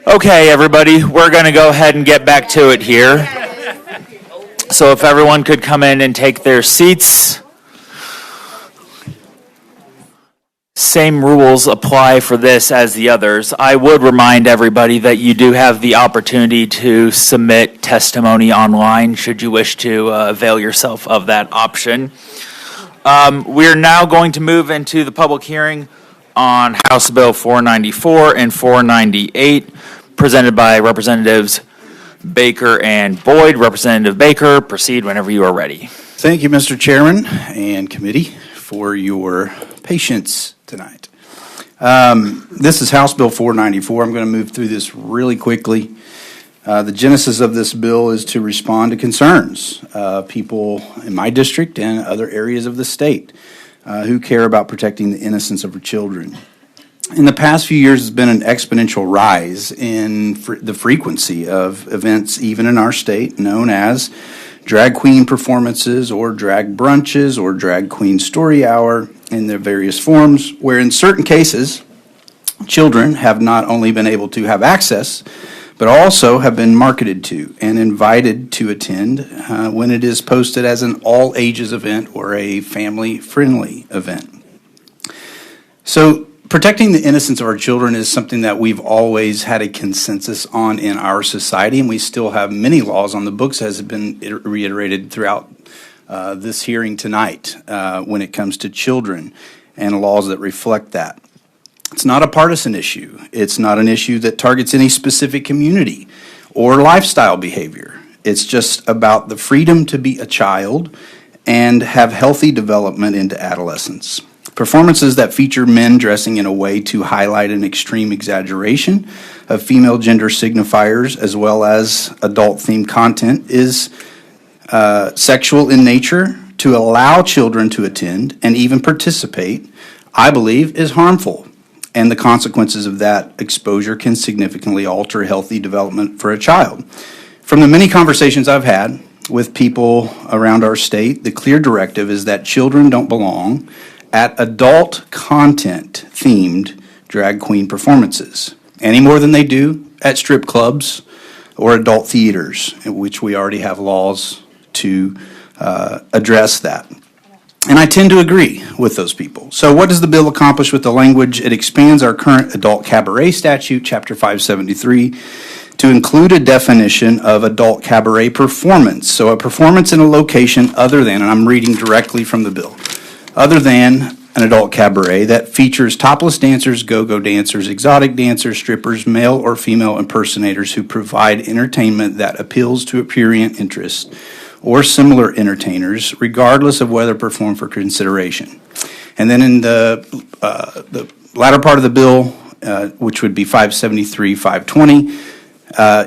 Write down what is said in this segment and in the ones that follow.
Okay, everybody, we're going to go ahead and get back to it here. So if everyone could come in and take their seats. Same rules apply for this as the others. I would remind everybody that you do have the opportunity to submit testimony online should you wish to avail yourself of that option. We're now going to move into the public hearing on House Bill 494 and 498, presented by Representatives Baker and Boyd. Representative Baker, proceed whenever you are ready. Thank you, Mr. Chairman and committee, for your patience tonight. This is House Bill 494. I'm going to move through this really quickly. The genesis of this bill is to respond to concerns of people in my district and other areas of the state who care about protecting the innocence of our children. In the past few years, there's been an exponential rise in the frequency of events, even in our state, known as drag queen performances or drag brunches or drag queen story hour in their various forms, where in certain cases, children have not only been able to have access, but also have been marketed to and invited to attend when it is posted as an all-ages event or a family-friendly event. So protecting the innocence of our children is something that we've always had a consensus on in our society, and we still have many laws on the books, as have been reiterated throughout this hearing tonight when it comes to children and laws that reflect that. It's not a partisan issue. It's not an issue that targets any specific community or lifestyle behavior. It's just about the freedom to be a child and have healthy development into adolescence. Performances that feature men dressing in a way to highlight an extreme exaggeration of female gender signifiers as well as adult-themed content is sexual in nature. To allow children to attend and even participate, I believe, is harmful. And the consequences of that exposure can significantly alter healthy development for a child. From the many conversations I've had with people around our state, the clear directive is that children don't belong at adult content themed drag queen performances any more than they do at strip clubs or adult theaters, in which we already have laws to address that. And I tend to agree with those people. So what does the bill accomplish with the language? It expands our current adult cabaret statute, Chapter 573, to include a definition of adult cabaret performance. So a performance in a location other than, and I'm reading directly from the bill, other than an adult cabaret that features topless dancers, go-go dancers, exotic dancers, strippers, male or female impersonators who provide entertainment that appeals to a prurient interest, or similar entertainers, regardless of whether performed for consideration. And then in the latter part of the bill, which would be 573-520,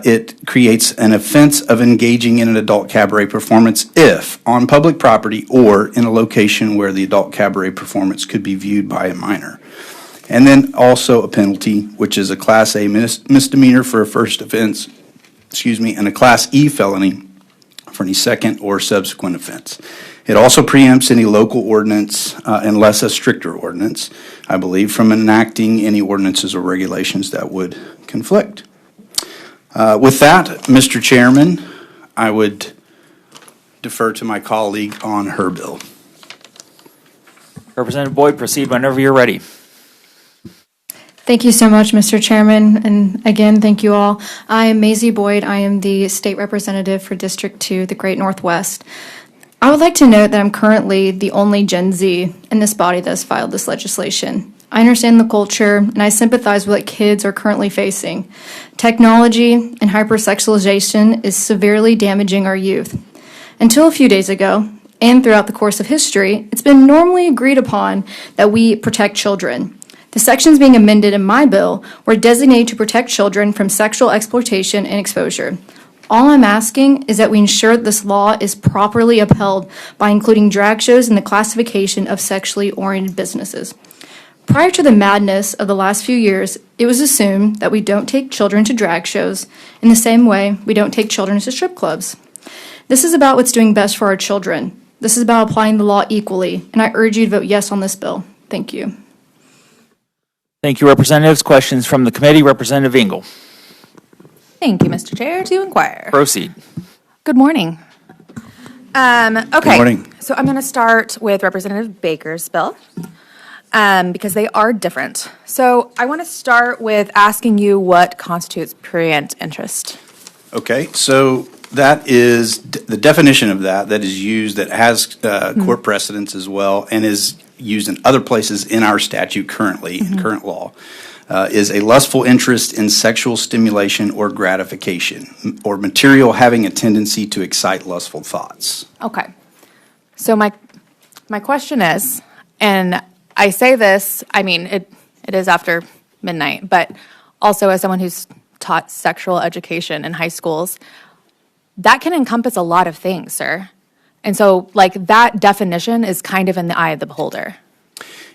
it creates an offense of engaging in an adult cabaret performance if on public property or in a location where the adult cabaret performance could be viewed by a minor. And then also a penalty, which is a Class A misdemeanor for a first offense, and a Class E felony for any second or subsequent offense. It also preempts any local ordinance, unless a stricter ordinance, I believe, from enacting any ordinances or regulations that would conflict. With that, Mr. Chairman, I would defer to my colleague on her bill. Representative Boyd, proceed whenever you're ready. Thank you so much, Mr. Chairman, and again, thank you all. I am Maisie Boyd. I am the state representative for District 2, the Great Northwest. I would like to note that I'm currently the only Gen Z in this body that has filed this legislation. I understand the culture, and I sympathize with what kids are currently facing. Technology and hypersexualization is severely damaging our youth. Until a few days ago, and throughout the course of history, it's been normally agreed upon that we protect children. The sections being amended in my bill were designated to protect children from sexual exploitation and exposure. All I'm asking is that we ensure that this law is properly upheld by including drag shows in the classification of sexually oriented businesses. Prior to the madness of the last few years, it was assumed that we don't take children to drag shows in the same way we don't take children to strip clubs. This is about what's doing best for our children. This is about applying the law equally, and I urge you to vote yes on this bill. Thank you. Thank you, Representatives. Questions from the committee? Representative Engel. Thank you, Mr. Chair. To inquire. Proceed. Good morning. Okay. Good morning. So I'm going to start with Representative Baker's bill because they are different. So I want to start with asking you what constitutes prurient interest. Okay, so that is the definition of that is used, that has court precedents as well, and is used in other places in our statute currently, in current law, is a lustful interest in sexual stimulation or gratification, or material having a tendency to excite lustful thoughts. Okay. So my question is, and I say this, I mean, it is after midnight, but also as someone who's taught sexual education in high schools, that can encompass a lot of things, sir. And so, like, that definition is kind of in the eye of the beholder.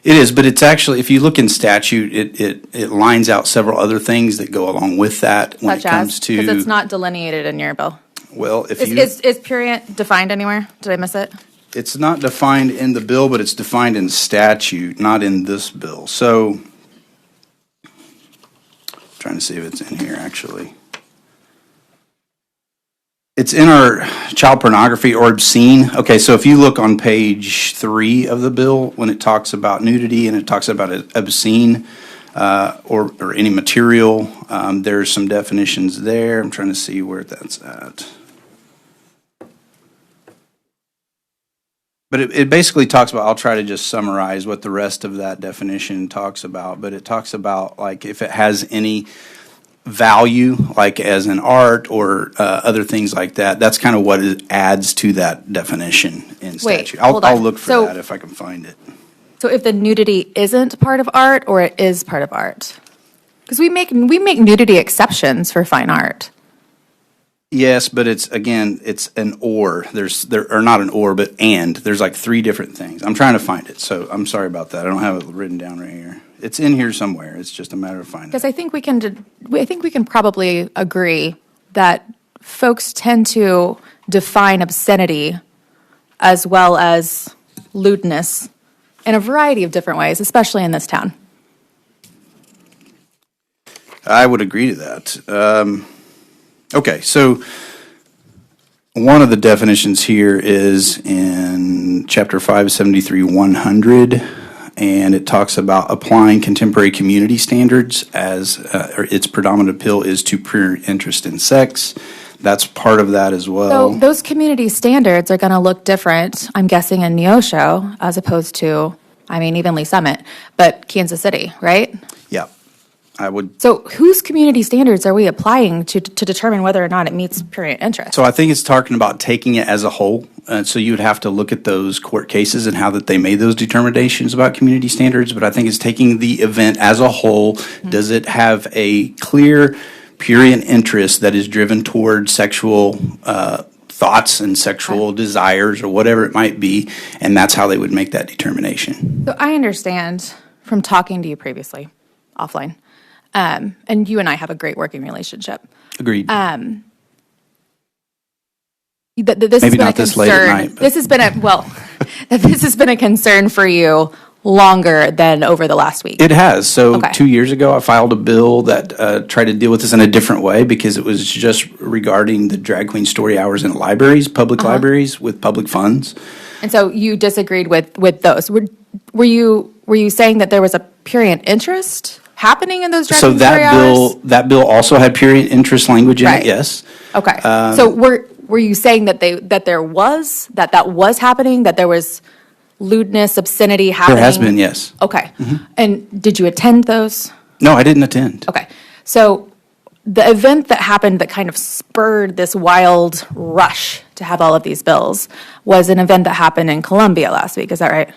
It is, but it's actually, if you look in statute, it lines out several other things that go along with that when it comes to. Because it's not delineated in your bill. Well, if Is prurient defined anywhere? Did I miss it? it's not defined in the bill, but it's defined in statute, not in this bill. So, trying to see if it's in here, actually. It's in our child pornography or obscene. Okay, so if you look on page 3 of the bill, when it talks about nudity and it talks about obscene or any material, there's some definitions there. I'm trying to see where that's at. But it basically talks about, I'll try to just summarize what the rest of that definition talks about, but it talks about, like, if it has any value, like as in art or other things like that, that's kind of what it adds to that definition in statute. Hold on. I'll look for that if I can find it. So if the nudity isn't part of art or it is part of art? Because we make nudity exceptions for fine art. Yes, but it's an or. There are not an or, but and. There's like 3 different things. I'm trying to find it, so I'm sorry about that. I don't have it written down right here. It's in here somewhere. It's just a matter of finding it. Because I think we can probably agree that folks tend to define obscenity as well as lewdness in a variety of different ways, especially in this town. I would agree to that. Okay, so one of the definitions here is in Chapter 573-100, and it talks about applying contemporary community standards as its predominant appeal is to prurient interest in sex. That's part of that as well. So those community standards are going to look different, I'm guessing, in Neosho as opposed to, even Lee Summit, but Kansas City, right? Yeah, I would. So whose community standards are we applying to determine whether or not it meets prurient interest? So I think it's talking about taking it as a whole. So you would have to look at those court cases and how that they made those determinations about community standards. But I think it's taking the event as a whole. Mm-hmm. Does it have a clear prurient interest that is driven toward sexual thoughts and sexual desires or whatever it might be? And that's how they would make that determination. So I understand from talking to you previously, offline, and you and I have a great working relationship. Agreed. This Maybe has been not a this late at concern. night, but- This has been a concern for you longer than over the last week. It has. So Okay. 2 years ago, I filed a bill that tried to deal with this in a different way because it was just regarding the drag queen story hours in libraries, public libraries with public funds. And so you disagreed with those. Were you saying that there was a prurient interest happening in those drag So queen story hours? that bill also had prurient interest language in Right. it, yes. Okay. So were you saying that that was happening, that there was lewdness, obscenity happening? There has been, yes. Okay. And did you attend those? No, I didn't attend. Okay. So the event that happened that kind of spurred this wild rush to have all of these bills was an event that happened in Columbia last week. Is that right?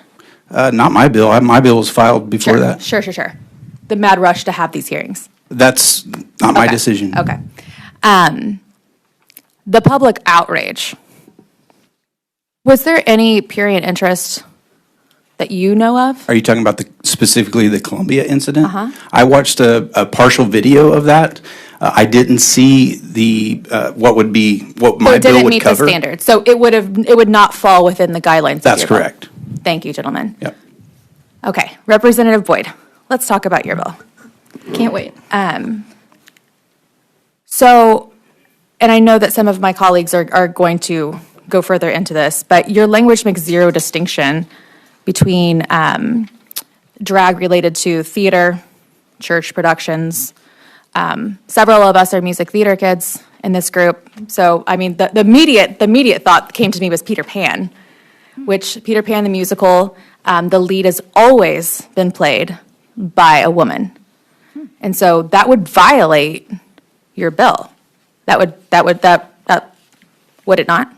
Not my bill. My bill was filed before that. Sure. The mad rush to have these hearings. That's not my Okay. decision. Okay. The public outrage. Was there any prurient interest that you know of? Are you talking about specifically the Columbia incident? Uh-huh. I watched a partial video of that. I didn't see what my So it bill didn't would meet cover. the standard. So it would not fall within the guidelines. That's of your bill. correct. Thank you, gentlemen. Yep. Okay, Representative Boyd, let's talk about your bill. Can't wait. So, and I know that some of my colleagues are going to go further into this, but your language makes zero distinction between drag related to theater, church productions. Several of us are music theater kids in this group. So, I mean, the immediate thought that came to me was Peter Pan, which Peter Pan the musical, the lead has always been played by a woman. And so that would violate your bill. Would it not?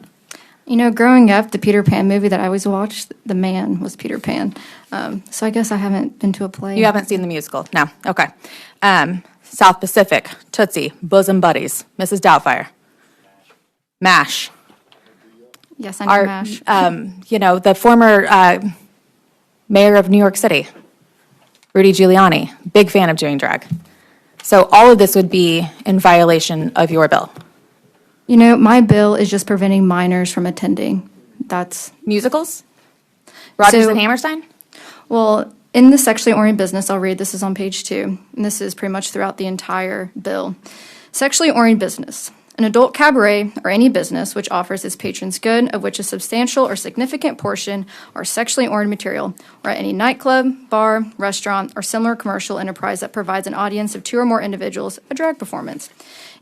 You know, growing up, the Peter Pan movie that I always watched, the man was Peter Pan. So I guess I haven't been to a play. You haven't seen the musical? No. Okay. South Pacific, Tootsie, Bosom Buddies, Mrs. Doubtfire, MASH. Yes, I know MASH. The former mayor of New York City, Rudy Giuliani, big fan of doing drag. So all of this would be in violation of your bill. You know, my bill is just preventing minors from attending. That's, Musicals? Rodgers So- and Hammerstein? well, in the sexually oriented business, I'll read, this is on page 2, and this is pretty much throughout the entire bill. Sexually oriented business. An adult cabaret or any business which offers its patrons good of which a substantial or significant portion are sexually oriented material, or at any nightclub, bar, restaurant, or similar commercial enterprise that provides an audience of 2 or more individuals a drag performance.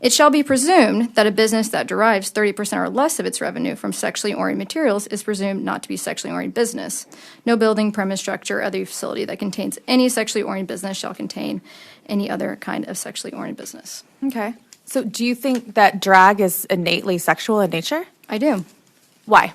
It shall be presumed that a business that derives 30% or less of its revenue from sexually oriented materials is presumed not to be sexually oriented business. No building, premise, structure, or other facility that contains any sexually oriented business shall contain any other kind of sexually oriented business. Okay. So do you think that drag is innately sexual in nature? I do. Why?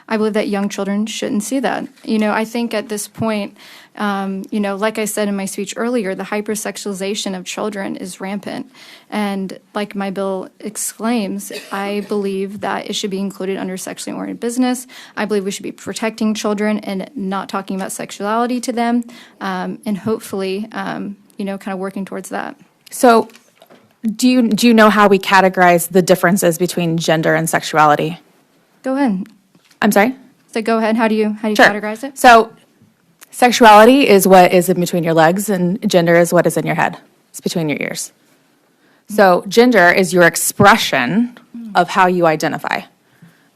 I believe that young children shouldn't see that. You know, I think at this point, like I said in my speech earlier, the hypersexualization of children is rampant. And like my bill exclaims, I believe that it should be included under sexually oriented business. I believe we should be protecting children and not talking about sexuality to them, and hopefully, kind of working towards that. So do you know how we categorize the differences between gender and sexuality? Go ahead. I'm sorry? So go ahead. How do you Sure. categorize it? So sexuality is what is in between your legs, and gender is what is in your head. It's between your ears. So gender is your expression of how you identify,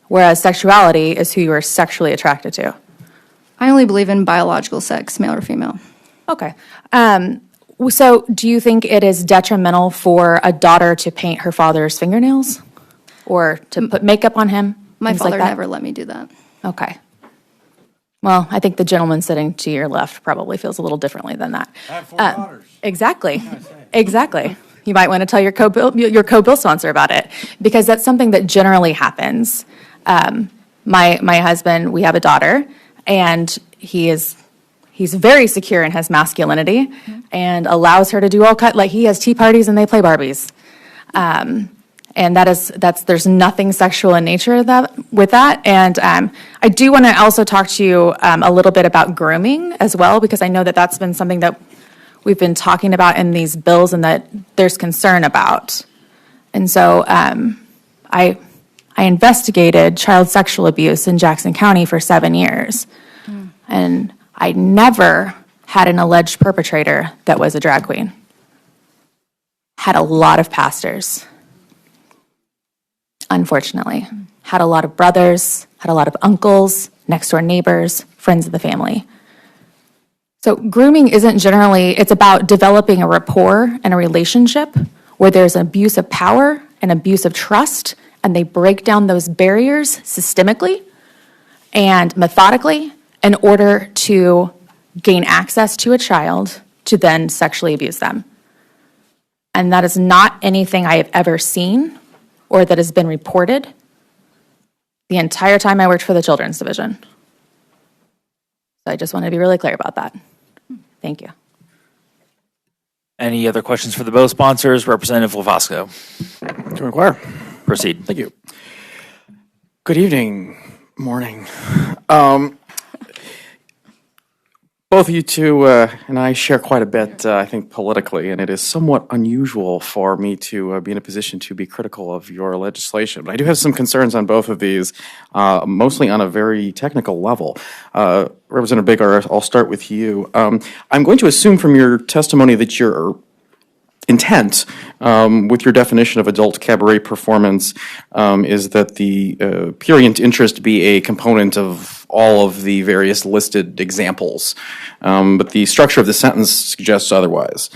whereas sexuality is who you are sexually attracted to. I only believe in biological sex, male or female. Okay. So do you think it is detrimental for a daughter to paint her father's fingernails or to put makeup on him? My things like father that? never let me do that. Okay. Well, I think the gentleman sitting to your left probably feels a little differently than that. I have 4 daughters. Exactly. Exactly. You might want to tell your co-bill sponsor about it, because that's something that generally happens. My husband, we have a daughter, and he's very secure in his masculinity and allows her to do he has tea parties and they play Barbies. And there's nothing sexual in nature with that. And I do want to also talk to you a little bit about grooming as well, because I know that that's been something that we've been talking about in these bills and that there's concern about. And so I investigated child sexual abuse in Jackson County for 7 years. And I never had an alleged perpetrator that was a drag queen. Had a lot of pastors, unfortunately. Had a lot of brothers, had a lot of uncles, next door neighbors, friends of the family. So grooming isn't generally, it's about developing a rapport and a relationship where there's an abuse of power and abuse of trust, and they break down those barriers systemically and methodically in order to gain access to a child to then sexually abuse them. And that is not anything I have ever seen or that has been reported the entire time I worked for the Children's Division. So I just want to be really clear about that. Thank you. Any other questions for the bill sponsors? Representative Lavasco, To inquire. proceed. Thank you. Good evening, morning. Both of you two and I share quite a bit, I think, politically, and it is somewhat unusual for me to be in a position to be critical of your legislation. But I do have some concerns on both of these, mostly on a very technical level. Representative Baker, I'll start with you. I'm going to assume from your testimony that your intent with your definition of adult cabaret performance is that the prurient interest be a component of all of the various listed examples. But the structure of the sentence suggests otherwise.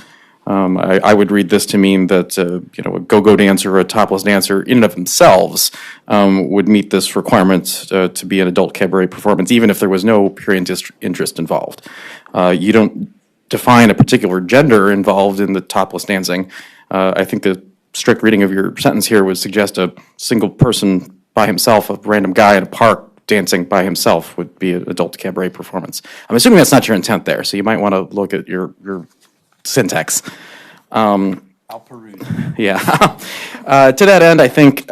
I would read this to mean that a go-go dancer or a topless dancer in and of themselves would meet this requirement to be an adult cabaret performance, even if there was no prurient interest involved. You don't define a particular gender involved in the topless dancing. I think the strict reading of your sentence here would suggest a single person by himself, a random guy in a park dancing by himself would be an adult cabaret performance. I'm assuming that's not your intent there, so you might want to look at your syntax. I'll peruse. Yeah. To that end, I think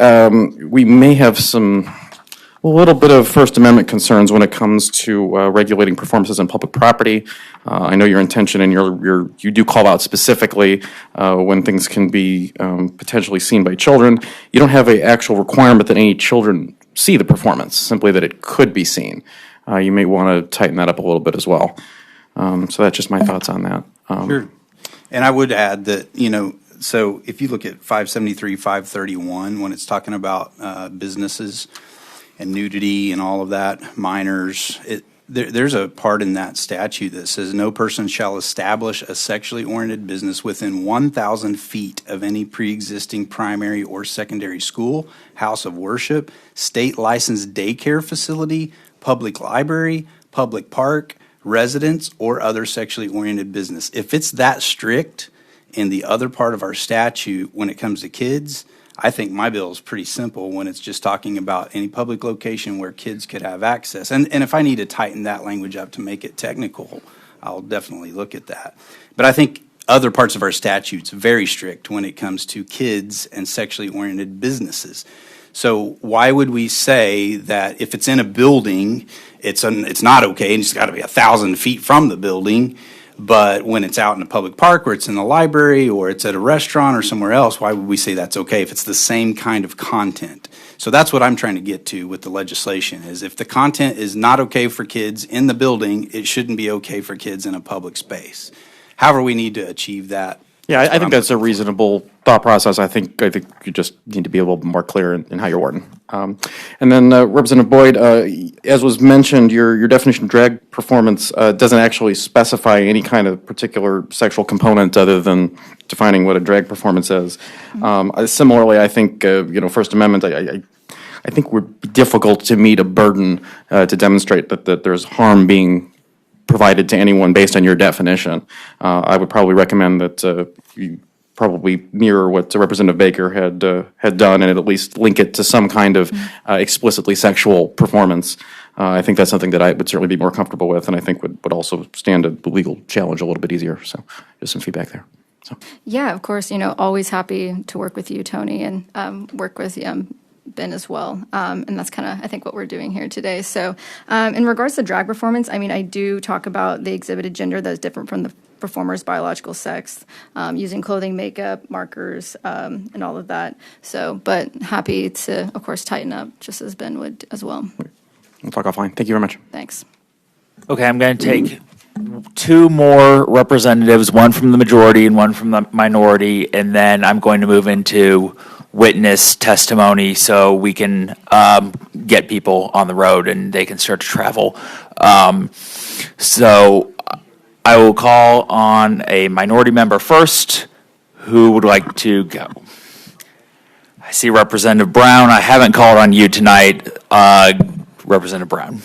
we may have a little bit of First Amendment concerns when it comes to regulating performances on public property. I know your intention, and you do call out specifically when things can be potentially seen by children. You don't have an actual requirement that any children see the performance, simply that it could be seen. You may want to tighten that up a little bit as well. So that's just my thoughts on that. Sure. And I would add that, so if you look at 573, 531, when it's talking about businesses and nudity and all of that, minors, there's a part in that statute that says no person shall establish a sexually oriented business within 1,000 feet of any pre-existing primary or secondary school, house of worship, state licensed daycare facility, public library, public park, residence, or other sexually oriented business. If it's that strict in the other part of our statute when it comes to kids, I think my bill is pretty simple when it's just talking about any public location where kids could have access. And if I need to tighten that language up to make it technical, I'll definitely look at that. But I think other parts of our statute's very strict when it comes to kids and sexually oriented businesses. So why would we say that if it's in a building, it's not okay, and it's got to be 1,000 feet from the building, but when it's out in a public park or it's in the library or it's at a restaurant or somewhere else, why would we say that's okay if it's the same kind of content? So that's what I'm trying to get to with the legislation, is if the content is not okay for kids in the building, it shouldn't be okay for kids in a public space. However, we need to achieve that. Yeah, I think that's a reasonable thought process. I think you just need to be a little bit more clear in how you're wording. And then Representative Boyd, as was mentioned, your definition of drag performance doesn't actually specify any kind of particular sexual component other than defining what a drag performance is. Similarly, I think First Amendment. I think would be difficult to meet a burden to demonstrate that there's harm being provided to anyone based on your definition. I would probably recommend that you probably mirror what Representative Baker had done, and at least link it to some kind of explicitly sexual performance. I think that's something that I would certainly be more comfortable with, and I think would also stand a legal challenge a little bit easier. So just some feedback there. So. Yeah, of course, always happy to work with you, Tony, and work with Ben as well. And that's kind of, I think, what we're doing here today. So in regards to drag performance, I do talk about the exhibited gender that is different from the performer's biological sex, using clothing, makeup, markers, and all of that. So, but happy to, of course, tighten up just as Ben would as well. We'll talk offline. Thank you very much. Thanks. Okay, I'm going to take two more representatives, one from the majority and one from the minority, and then I'm going to move into witness testimony so we can get people on the road and they can start to travel. So I will call on a minority member first. Who would like to go? I see Representative Brown. I haven't called on you tonight. Representative Brown.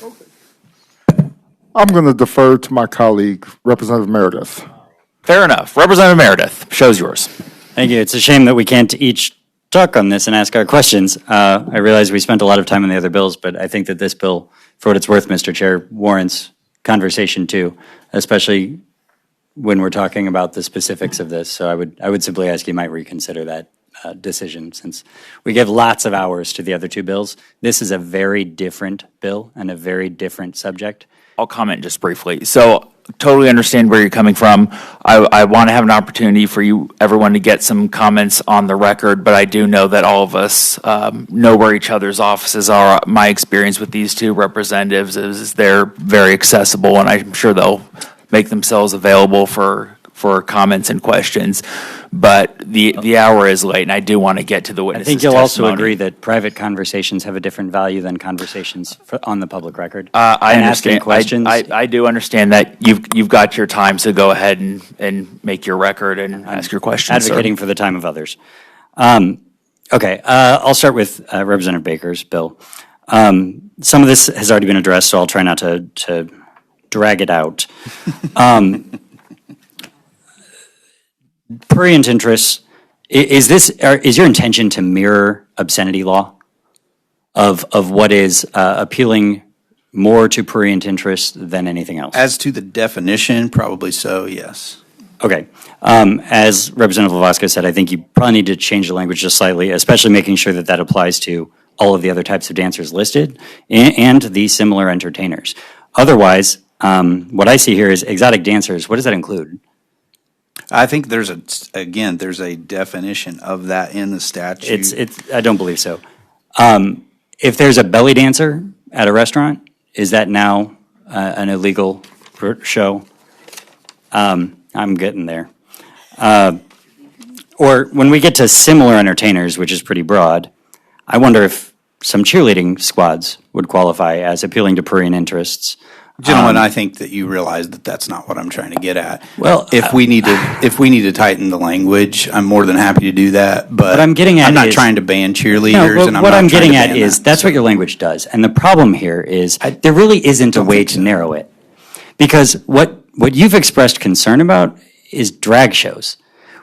I'm going to defer to my colleague, Representative Meredith. Fair enough. Representative Meredith, show's yours. Thank you. It's a shame that we can't each talk on this and ask our questions. I realize we spent a lot of time on the other bills, but I think that this bill, for what it's worth, Mr. Chair, warrants conversation too, especially when we're talking about the specifics of this. So I would simply ask you might reconsider that decision, since we give lots of hours to the other two bills. This is a very different bill and a very different subject. I'll comment just briefly. So totally understand where you're coming from. I want to have an opportunity for everyone to get some comments on the record, but I do know that all of us know where each other's offices are. My experience with these two representatives is they're very accessible, and I'm sure they'll make themselves available for comments and questions. But the hour is late, and I do want to get to the I witness think you'll testimony. also agree that private conversations have a different value than conversations on the public record. I And understand. asking questions. I do understand that you've got your time, so go ahead and make your record and ask your questions, sir. Advocating for the time of others. Okay, I'll start with Representative Baker's bill. Some of this has already been addressed, so I'll try not to drag it out. Prurient interests, is your intention to mirror obscenity law of what is appealing more to prurient interests than anything else? As to the definition, probably so, yes. Okay. As Representative Velasquez said, I think you probably need to change the language just slightly, especially making sure that that applies to all of the other types of dancers listed and the similar entertainers. Otherwise, what I see here is exotic dancers. What does that include? I think there's a definition of that in the statute. I don't believe so. If there's a belly dancer at a restaurant, is that now an illegal show? I'm getting there. Or when we get to similar entertainers, which is pretty broad, I wonder if some cheerleading squads would qualify as appealing to prurient interests. Gentlemen, I think that you realize that that's not what I'm trying to get at. Well, if we need to tighten the language, I'm more than happy to do that. But what I'm getting at I'm not is- trying to ban cheerleaders. No, and I'm what not I'm trying getting to at ban is that. that's what your language does. And the problem here is there really isn't a way to narrow it. Because what you've expressed concern about is drag shows,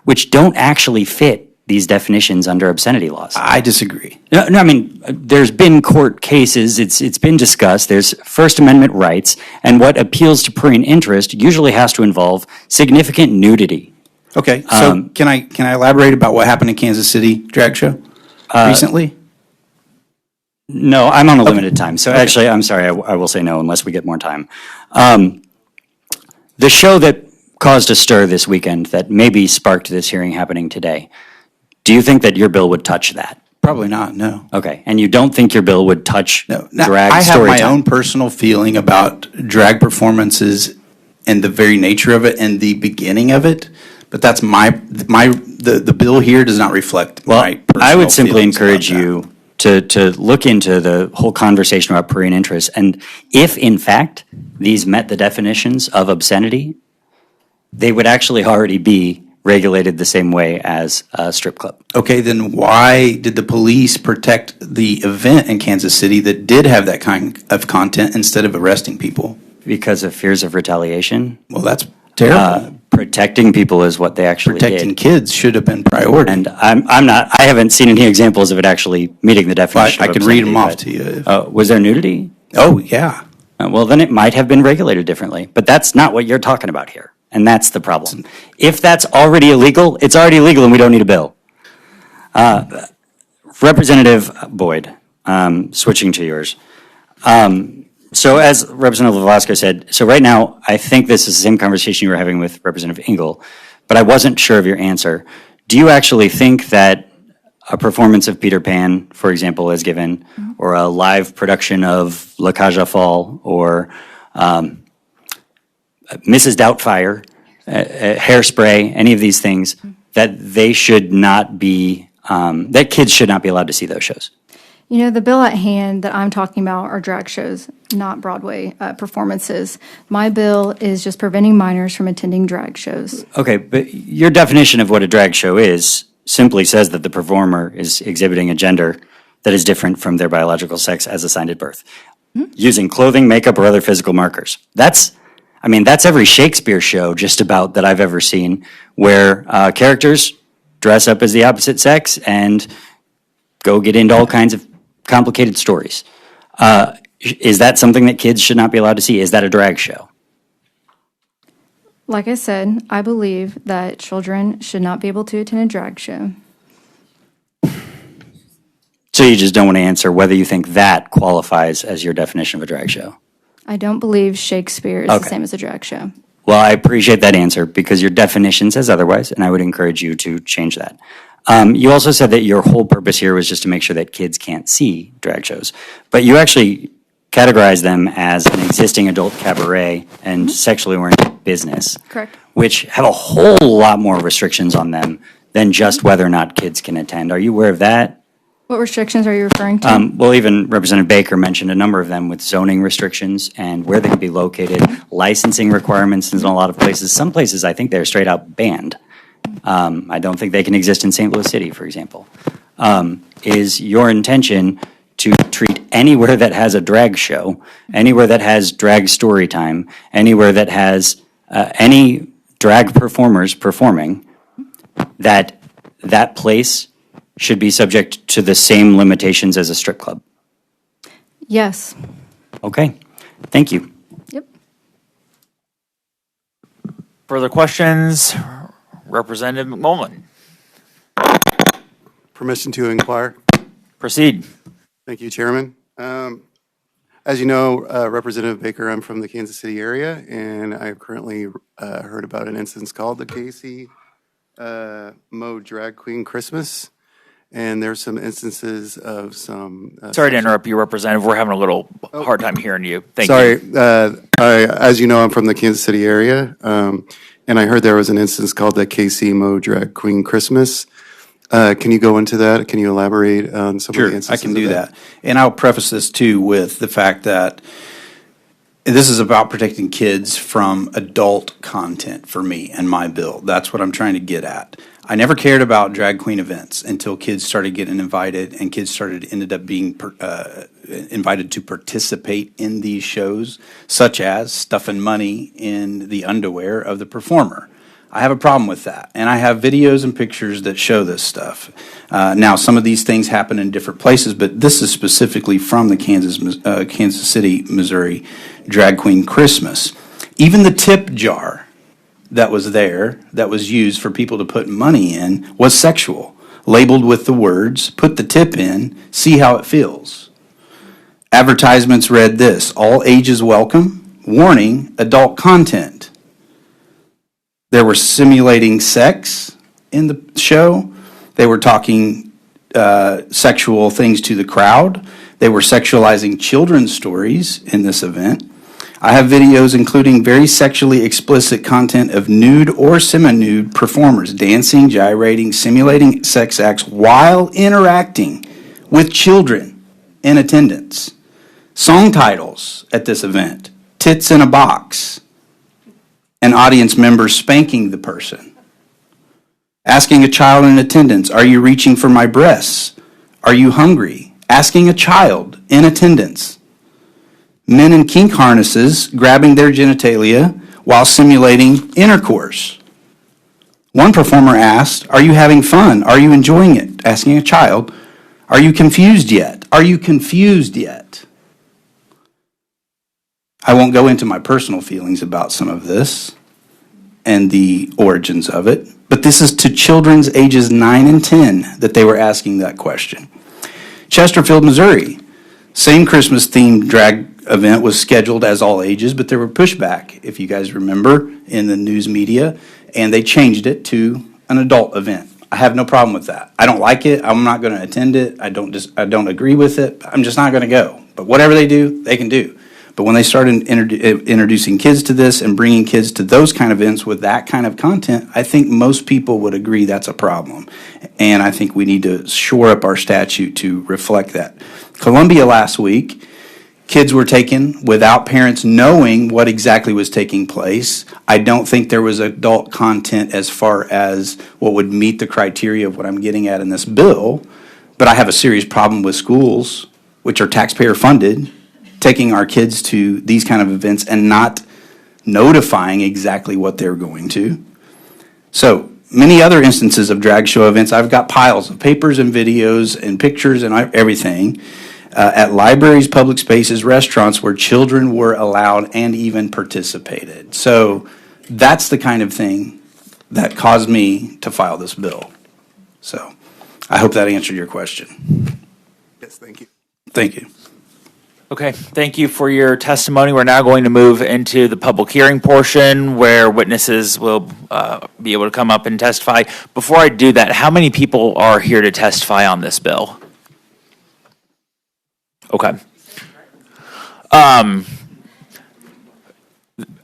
which don't actually fit these definitions under obscenity laws. I disagree. No, I mean, there's been court cases, it's been discussed, there's First Amendment rights, and what appeals to prurient interest usually has to involve significant nudity. Okay, so can I elaborate about what happened in Kansas City drag show recently? No, I'm on a limited time, so actually, I'm sorry, I will say no unless we get more time. The show that caused a stir this weekend that maybe sparked this hearing happening today, do you think that your bill would touch that? Probably not. No. Okay, and you don't think your bill would touch No. Now, drag I have story my time? own personal feeling about drag performances and the very nature of it and the beginning of it, but that's the bill here does not reflect Well, my personal I would simply feelings about encourage that. you to look into the whole conversation about prurient interest, and if in fact these met the definitions of obscenity, they would actually already be regulated the same way as a strip club. Okay, then why did the police protect the event in Kansas City that did have that kind of content instead of arresting people? Because of fears of retaliation. Well, that's terrible. Protecting people is what they actually Protecting did. kids should have been priority. And I haven't seen any examples of it actually meeting the definition I of could read them off obscenity, to you. but, was there nudity? Oh, yeah. Well, then it might have been regulated differently, but that's not what you're talking about here. And that's the problem. If that's already illegal, it's already illegal and we don't need a bill. Representative Boyd, switching to yours. So as Representative Velasquez said, so right now, I think this is the same conversation you were having with Representative Engel, but I wasn't sure of your answer. Do you actually think that a performance of Peter Pan, for example, is given, or a live production of La Cage aux Folles, or Mrs. Doubtfire, Hairspray, any of these things, that they should not be, that kids should not be allowed to see those shows? You know, the bill at hand that I'm talking about are drag shows, not Broadway performances. My bill is just preventing minors from attending drag shows. Okay, but your definition of what a drag show is simply says that the performer is exhibiting a gender that is different from their biological sex as assigned at birth, using clothing, makeup, or other physical markers. That's every Shakespeare show just about that I've ever seen, where characters dress up as the opposite sex and go get into all kinds of complicated stories. Is that something that kids should not be allowed to see? Is that a drag show? Like I said, I believe that children should not be able to attend a drag show. So you just don't want to answer whether you think that qualifies as your definition of a drag show? I don't believe Shakespeare is the Okay. same as a drag show. Well, I appreciate that answer because your definition says otherwise, and I would encourage you to change that. You also said that your whole purpose here was just to make sure that kids can't see drag shows, but you actually categorize them as an existing adult cabaret and sexually oriented business. Correct. Which have a whole lot more restrictions on them than just whether or not kids can attend. Are you aware of that? What restrictions are you referring to? Well, even Representative Baker mentioned a number of them with zoning restrictions and where they can be located, licensing requirements in a lot of places. Some places, I think they're straight out banned. I don't think they can exist in St. Louis City, for example. Is your intention to treat anywhere that has a drag show, anywhere that has drag story time, anywhere that has any drag performers performing, that place should be subject to the same limitations as a strip club? Yes. Okay, thank you. Yep. Further questions? Representative McMullen, Permission to inquire. proceed. Thank you, Chairman. As you know, Representative Baker, I'm from the Kansas City area, and I've currently heard about an instance called the KC Mo Drag Queen Christmas, and there's some instances of some. Sorry to interrupt you, Representative. We're having a little hard time hearing you. Thank you. Sorry, as you know, I'm from the Kansas City area, and I heard there was an instance called the KC Mo Drag Queen Christmas. Can you go into that? Can you elaborate on some of the instances? I can do that. And I'll preface this too with the fact that this is about protecting kids from adult content for me and my bill. That's what I'm trying to get at. I never cared about drag queen events until kids started getting invited and kids ended up being invited to participate in these shows, such as stuffing money in the underwear of the performer. I have a problem with that, and I have videos and pictures that show this stuff. Now, some of these things happen in different places, but this is specifically from the Kansas City, Missouri Drag Queen Christmas. Even the tip jar that was there, that was used for people to put money in, was sexual, labeled with the words, "Put the tip in, see how it feels." Advertisements read this: "All ages welcome, warning, adult content." They were simulating sex in the show. They were talking sexual things to the crowd. They were sexualizing children's stories in this event. I have videos including very sexually explicit content of nude or semi-nude performers dancing, gyrating, simulating sex acts while interacting with children in attendance. Song titles at this event: "Tits in a Box," an audience member spanking the person. Asking a child in attendance, "Are you reaching for my breasts? Are you hungry?" Asking a child in attendance. Men in kink harnesses grabbing their genitalia while simulating intercourse. One performer asked, "Are you having fun? Are you enjoying it?" Asking a child, "Are you confused yet? Are you confused yet?" I won't go into my personal feelings about some of this and the origins of it, but this is to children's ages 9 and 10 that they were asking that question. Chesterfield, Missouri, same Christmas-themed drag event was scheduled as all ages, but there were pushback, if you guys remember, in the news media, and they changed it to an adult event. I have no problem with that. I don't like it. I'm not going to attend it. I don't agree with it. I'm just not going to go. But whatever they do, they can do. But when they started introducing kids to this and bringing kids to those kind of events with that kind of content, I think most people would agree that's a problem. And I think we need to shore up our statute to reflect that. Columbia last week, kids were taken without parents knowing what exactly was taking place. I don't think there was adult content as far as what would meet the criteria of what I'm getting at in this bill, but I have a serious problem with schools, which are taxpayer funded, taking our kids to these kind of events and not notifying exactly what they're going to. So many other instances of drag show events, I've got piles of papers and videos and pictures and everything at libraries, public spaces, restaurants where children were allowed and even participated. So that's the kind of thing that caused me to file this bill. So I hope that answered your question. Yes, thank you. Thank you. Okay, thank you for your testimony. We're now going to move into the public hearing portion where witnesses will be able to come up and testify. Before I do that, how many people are here to testify on this bill? Okay.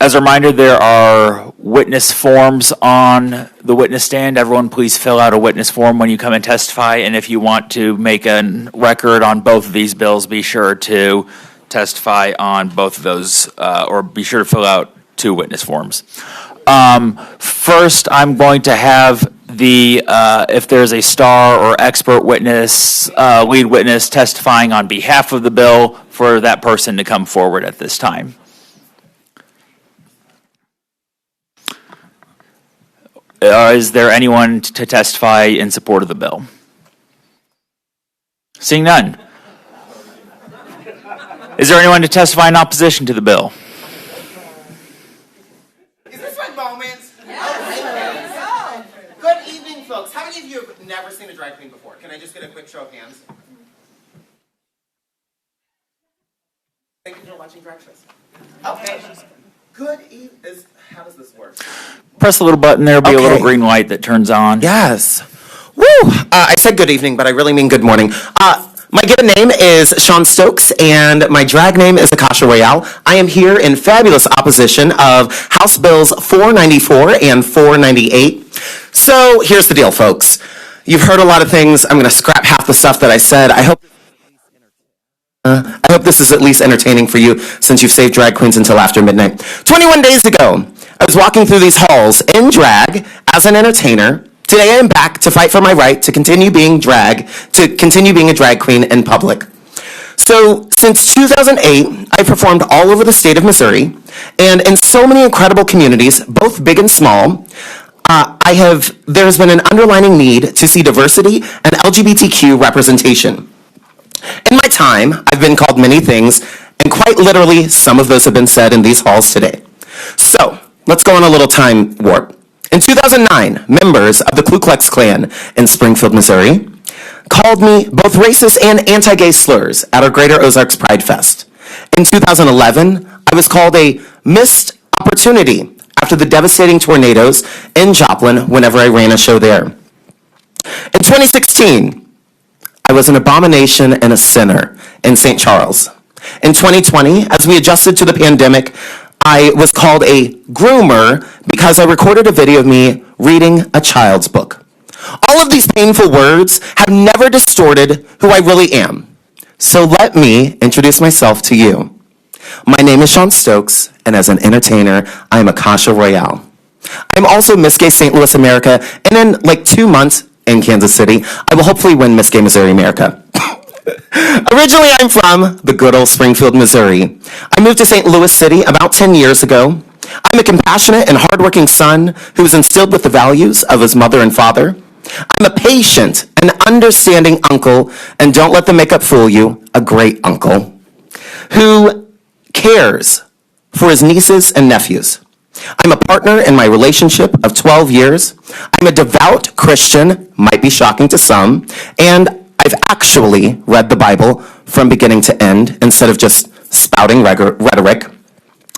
As a reminder, there are witness forms on the witness stand. Everyone, please fill out a witness form when you come and testify. And if you want to make a record on both of these bills, be sure to testify on both of those, or be sure to fill out 2 witness forms. First, I'm going to have if there's a star or expert witness, lead witness testifying on behalf of the bill, for that person to come forward at this time. Is there anyone to testify in support of the bill? Seeing none. Is there anyone to testify in opposition to the bill? Is this my moment? Yes. Good evening, folks. How many of you have never seen a drag queen before? Can I just get a quick show of hands? Thank you for watching Drag Shows. Okay. Good evening. How does this work? Press a little button, there'll be a little Okay. green light that turns on. Yes. Woo! I said good evening, but I really mean good morning. My given name is Sean Stokes, and my drag name is Akasha Royale. I am here in fabulous opposition of House Bills 494 and 498. So here's the deal, folks. You've heard a lot of things. I'm going to scrap half the stuff that I said. I hope this is at least entertaining for you, since you've saved drag queens until after midnight. 21 days ago, I was walking through these halls in drag as an entertainer. Today I am back to fight for my right to continue being a drag queen in public. So, since 2008, I've performed all over the state of Missouri, and in so many incredible communities, both big and small. There has been an underlying need to see diversity and LGBTQ representation. In my time, I've been called many things, and quite literally, some of those have been said in these halls today. So, let's go on a little time warp. In 2009, members of the Ku Klux Klan in Springfield, Missouri, called me both racist and anti-gay slurs at our Greater Ozarks Pride Fest. In 2011, I was called a missed opportunity after the devastating tornadoes in Joplin whenever I ran a show there. In 2016, I was an abomination and a sinner in St. Charles. In 2020, as we adjusted to the pandemic, I was called a groomer because I recorded a video of me reading a child's book. All of these painful words have never distorted who I really am. So let me introduce myself to you. My name is Sean Stokes, and as an entertainer, I am Akasha Royale. I'm also Miss Gay St. Louis America, and in like 2 months in Kansas City, I will hopefully win Miss Gay Missouri America. Originally, I'm from the good old Springfield, Missouri. I moved to St. Louis City about 10 years ago. I'm a compassionate and hardworking son who was instilled with the values of his mother and father. I'm a patient and understanding uncle, and don't let the makeup fool you, a great uncle, who cares for his nieces and nephews. I'm a partner in my relationship of 12 years. I'm a devout Christian, might be shocking to some, and I've actually read the Bible from beginning to end instead of just spouting rhetoric.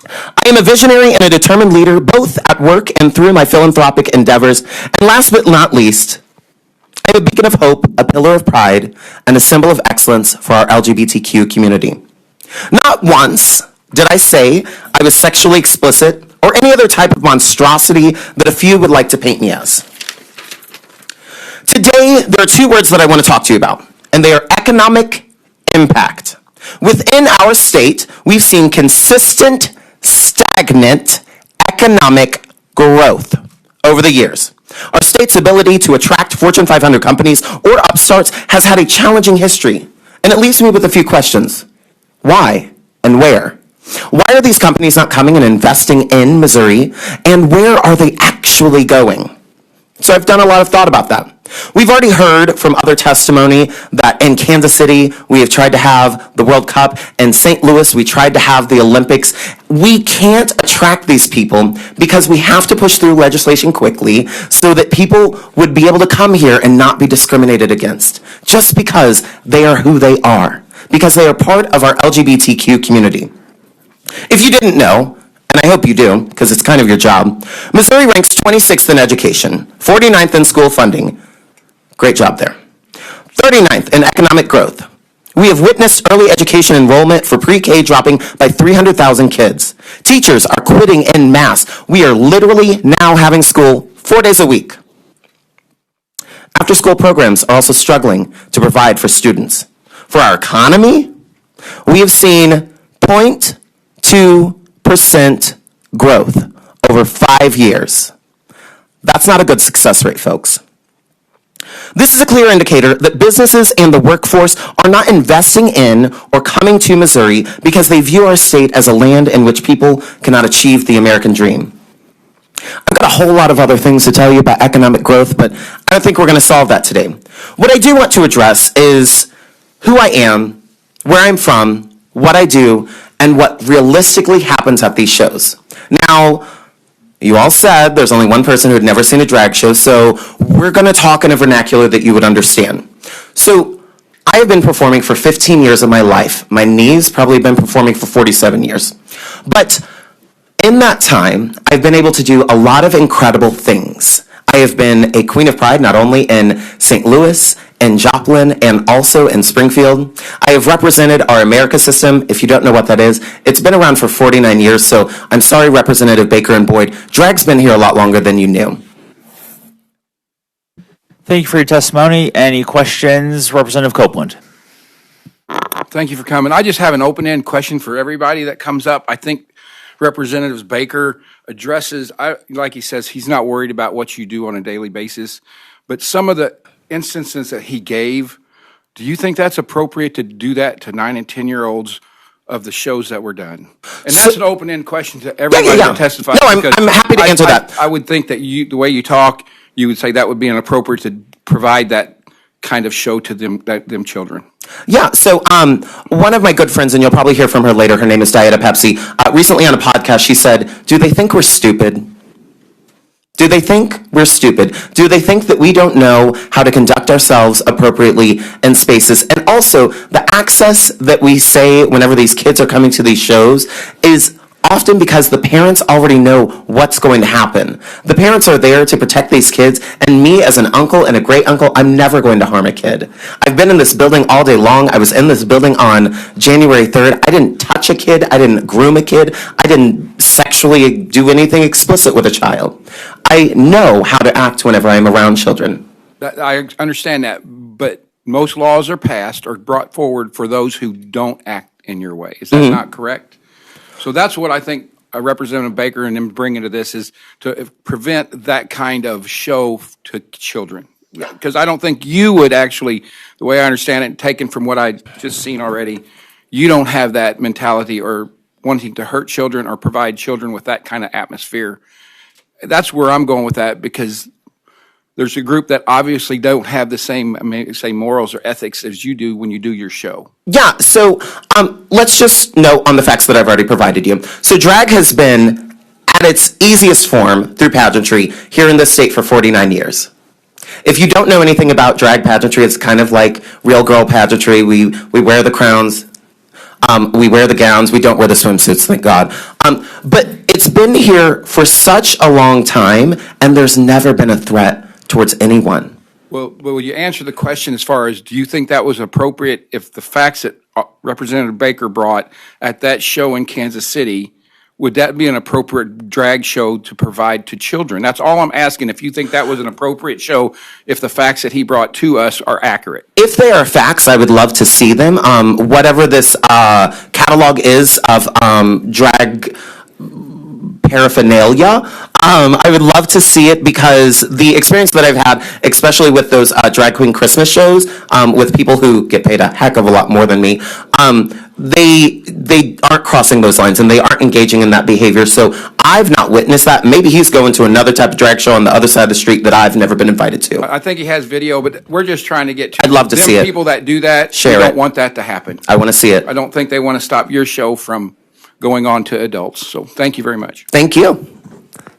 I am a visionary and a determined leader, both at work and through my philanthropic endeavors. And last but not least, I'm a beacon of hope, a pillar of pride, and a symbol of excellence for our LGBTQ community. Not once did I say I was sexually explicit or any other type of monstrosity that a few would like to paint me as. Today, there are 2 words that I want to talk to you about, and they are economic impact. Within our state, we've seen consistent, stagnant economic growth over the years. Our state's ability to attract Fortune 500 companies or upstarts has had a challenging history, and it leaves me with a few questions. Why and where? Why are these companies not coming and investing in Missouri, and where are they actually going? So I've done a lot of thought about that. We've already heard from other testimony that in Kansas City, we have tried to have the World Cup. In St. Louis, we tried to have the Olympics. We can't attract these people because we have to push through legislation quickly so that people would be able to come here and not be discriminated against just because they are who they are. because they are part of our LGBTQ community. If you didn't know, and I hope you do, because it's kind of your job, Missouri ranks 26th in education, 49th in school funding. Great job there. 39th in economic growth. We have witnessed early education enrollment for pre-K dropping by 300,000 kids. Teachers are quitting en masse. We are literally now having school 4 days a week. After-school programs are also struggling to provide for students. For our economy, we have seen 0.2% growth over 5 years. That's not a good success rate, folks. This is a clear indicator that businesses and the workforce are not investing in or coming to Missouri because they view our state as a land in which people cannot achieve the American dream. I've got a whole lot of other things to tell you about economic growth, but I don't think we're going to solve that today. What I do want to address is who I am, where I'm from, what I do, and what realistically happens at these shows. Now, you all said there's only one person who had never seen a drag show, so we're going to talk in a vernacular that you would understand. So I have been performing for 15 years of my life. My niece probably been performing for 47 years. But in that time, I've been able to do a lot of incredible things. I have been a Queen of Pride not only in St. Louis, in Joplin, and also in Springfield. I have represented our America system. If you don't know what that is, it's been around for 49 years, so I'm sorry, Representative Baker and Boyd. Drag's been here a lot longer than you knew. Thank you for your testimony. Any questions, Representative Copeland? Thank you for coming. I just have an open-end question for everybody that comes up. I think Representative Baker addresses, like he says, he's not worried about what you do on a daily basis, but some of the instances that he gave, do you think that's appropriate to do that to 9 and 10-year-olds of the shows that were done? And that's an open-end question to everybody that testifies. No, I'm happy to answer that. I would think that the way you talk, you would say that would be inappropriate to provide that kind of show to them children. Yeah, so one of my good friends, and you'll probably hear from her later, her name is Dieta Pepsi, recently on a podcast, she said, do they think we're stupid? Do they think we're stupid? Do they think that we don't know how to conduct ourselves appropriately in spaces? And also, the access that we say whenever these kids are coming to these shows is often because the parents already know what's going to happen. The parents are there to protect these kids, and me as an uncle and a great uncle, I'm never going to harm a kid. I've been in this building all day long. I was in this building on January 3rd. I didn't touch a kid. I didn't groom a kid. I didn't sexually do anything explicit with a child. I know how to act whenever I'm around children. I understand that, but most laws are passed or brought forward for those who don't act in your way. Is that not correct? So that's what I think Representative Baker and them bringing to this is to prevent that kind of show to children. Because I don't think you would actually, the way I understand it, taken from what I just seen already, you don't have that mentality or wanting to hurt children or provide children with that kind of atmosphere. That's where I'm going with that, because there's a group that obviously don't have the same, morals or ethics as you do when you do your show. Yeah, so let's just note on the facts that I've already provided you. So drag has been at its easiest form through pageantry here in this state for 49 years. If you don't know anything about drag pageantry, it's kind of like real girl pageantry. We wear the crowns, we wear the gowns, we don't wear the swimsuits, thank God. But it's been here for such a long time, and there's never been a threat towards anyone. Well, will you answer the question as far as, do you think that was appropriate if the facts that Representative Baker brought at that show in Kansas City, would that be an appropriate drag show to provide to children? That's all I'm asking, if you think that was an appropriate show, if the facts that he brought to us are accurate. If they are facts, I would love to see them. Whatever this catalog is of drag paraphernalia, I would love to see it, because the experience that I've had, especially with those drag queen Christmas shows, with people who get paid a heck of a lot more than me, they aren't crossing those lines and they aren't engaging in that behavior. So I've not witnessed that. Maybe he's going to another type of drag show on the other side of the street that I've never been invited to. I think he has video, but we're just trying to get to I'd love to see it. People that do that, Share we it. don't want that to happen. I want to see it. I don't think they want to stop your show from going on to adults. So thank you very much. Thank you.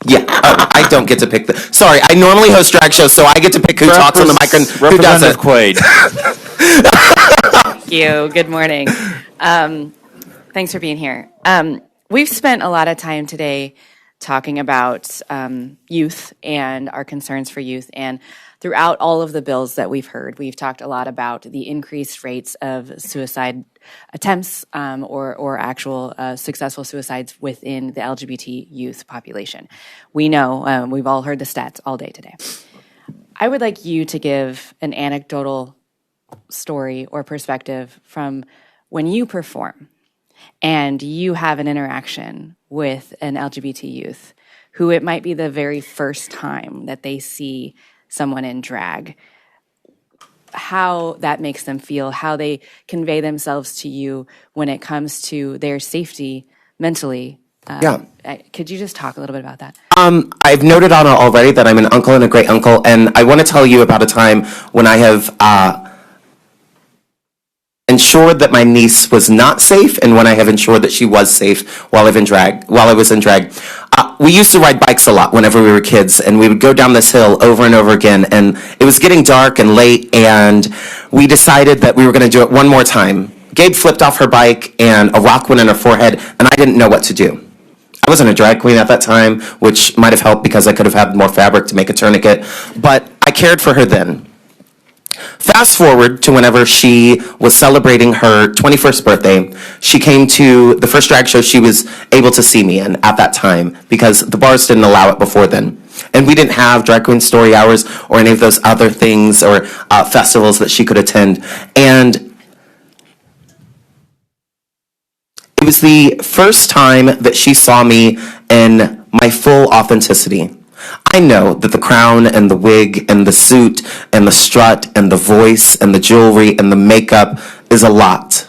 Yeah, I don't get to pick sorry, I normally host drag shows, so I get to pick who talks on the mic and who doesn't. Representative Quaid. Thank you. Good morning. Thanks for being here. We've spent a lot of time today talking about youth and our concerns for youth. And throughout all of the bills that we've heard, we've talked a lot about the increased rates of suicide attempts or actual successful suicides within the LGBT youth population. We know, we've all heard the stats all day today. I would like you to give an anecdotal story or perspective from when you perform and you have an interaction with an LGBT youth who it might be the very first time that they see someone in drag, how that makes them feel, how they convey themselves to you when it comes to their safety mentally. Could you just talk a little bit about that? I've noted on already that I'm an uncle and a great uncle, and I want to tell you about a time when I have ensured that my niece was not safe, and when I have ensured that she was safe while I was in drag. We used to ride bikes a lot whenever we were kids, and we would go down this hill over and over again, and it was getting dark and late, and we decided that we were going to do it one more time. Gabe flipped off her bike, and a rock went in her forehead, and I didn't know what to do. I wasn't a drag queen at that time, which might have helped because I could have had more fabric to make a tourniquet, but I cared for her then. Fast forward to whenever she was celebrating her 21st birthday, she came to the first drag show she was able to see me in at that time because the bars didn't allow it before then. And we didn't have drag queen story hours or any of those other things or festivals that she could attend. And it was the first time that she saw me in my full authenticity. I know that the crown and the wig and the suit and the strut and the voice and the jewelry and the makeup is a lot.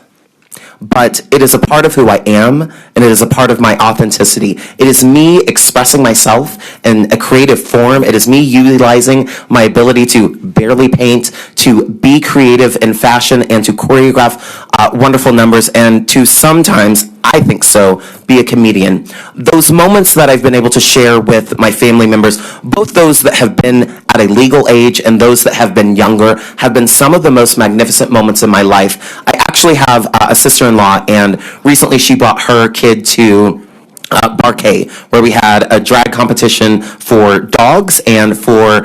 But it is a part of who I am, and it is a part of my authenticity. It is me expressing myself in a creative form. It is me utilizing my ability to barely paint, to be creative in fashion, and to choreograph wonderful numbers, and to sometimes, I think so, be a comedian. Those moments that I've been able to share with my family members, both those that have been at a legal age and those that have been younger, have been some of the most magnificent moments in my life. I actually have a sister-in-law, and recently she brought her kid to Barquet, where we had a drag competition for dogs and for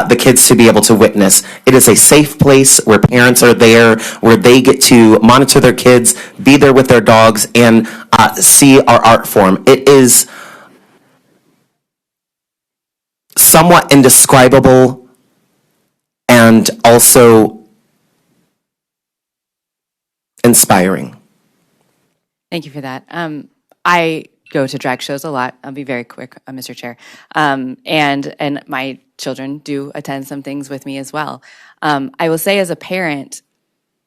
the kids to be able to witness. It is a safe place where parents are there, where they get to monitor their kids, be there with their dogs, and see our art form. It is somewhat indescribable and also inspiring. Thank you for that. I go to drag shows a lot. I'll be very quick, Mr. Chair. And my children do attend some things with me as well. I will say as a parent,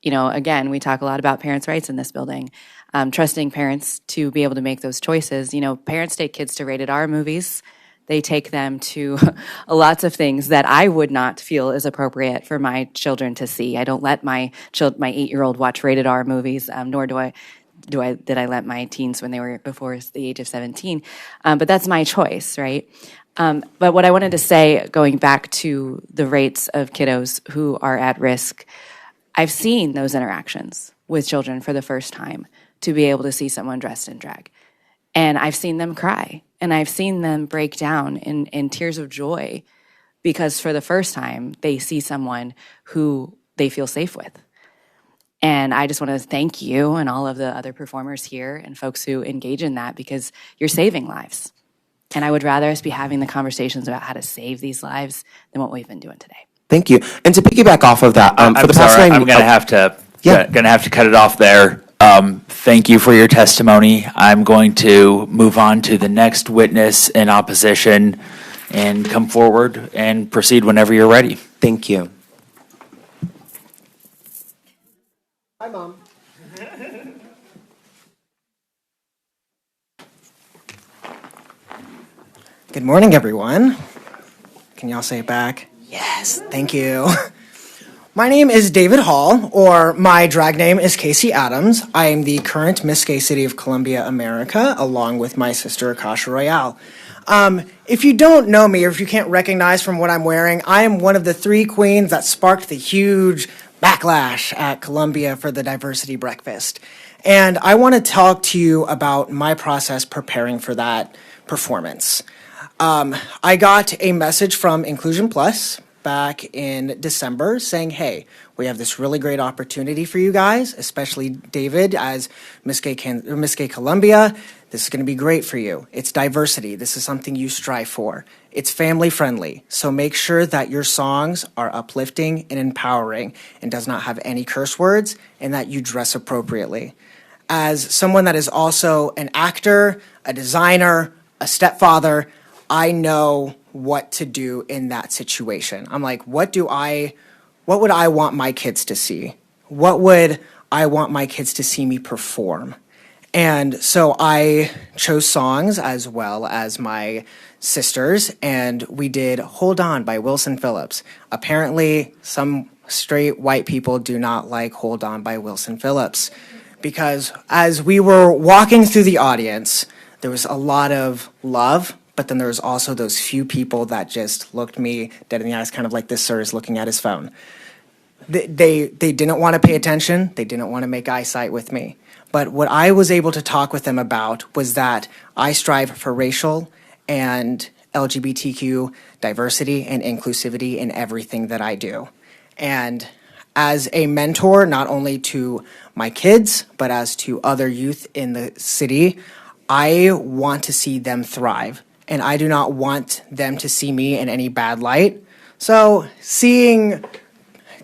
you know, again, we talk a lot about parents' rights in this building. Trusting parents to be able to make those choices. You know, parents take kids to rated R movies. They take them to lots of things that I would not feel is appropriate for my children to see. I don't let my 8-year-old watch rated R movies, nor did I let my teens when they were before the age of 17. But that's my choice, right? But what I wanted to say, going back to the rates of kiddos who are at risk, I've seen those interactions with children for the first time to be able to see someone dressed in drag. And I've seen them cry, and I've seen them break down in tears of joy because for the first time, they see someone who they feel safe with. And I just want to thank you and all of the other performers here and folks who engage in that because you're saving lives. And I would rather us be having the conversations about how to save these lives than what we've been doing today. Thank you. And to piggyback off of that, for the past 9 I'm going to have to cut it off there. Thank you for your testimony. I'm going to move on to the next witness in opposition and come forward and proceed whenever you're ready. Thank you. Hi, Mom. Good morning, everyone. Can y'all say it back? Yes, thank you. My name is David Hall, or my drag name is Casey Adams. I am the current Miss Gay City of Columbia, America, along with my sister, Akasha Royale. If you don't know me, or if you can't recognize from what I'm wearing, I am one of the 3 queens that sparked the huge Backlash at Columbia for the diversity breakfast. And I want to talk to you about my process preparing for that performance. I got a message from Inclusion Plus back in December saying, hey, we have this really great opportunity for you guys, especially David as Miss Gay Columbia. This is going to be great for you. It's diversity. This is something you strive for. It's family friendly. So make sure that your songs are uplifting and empowering and does not have any curse words, and that you dress appropriately. As someone that is also an actor, a designer, a stepfather, I know what to do in that situation. I'm like, what would I want my kids to see? What would I want my kids to see me perform? And so I chose songs as well as my sisters, and we did Hold On by Wilson Phillips. Apparently, some straight white people do not like Hold On by Wilson Phillips, because as we were walking through the audience, there was a lot of love, but then there was also those few people that just looked me dead in the eyes, kind of like this sir is looking at his phone. They didn't want to pay attention. They didn't want to make eye sight with me. But what I was able to talk with them about was that I strive for racial and LGBTQ diversity and inclusivity in everything that I do. And as a mentor, not only to my kids, but as to other youth in the city, I want to see them thrive. And I do not want them to see me in any bad light. So seeing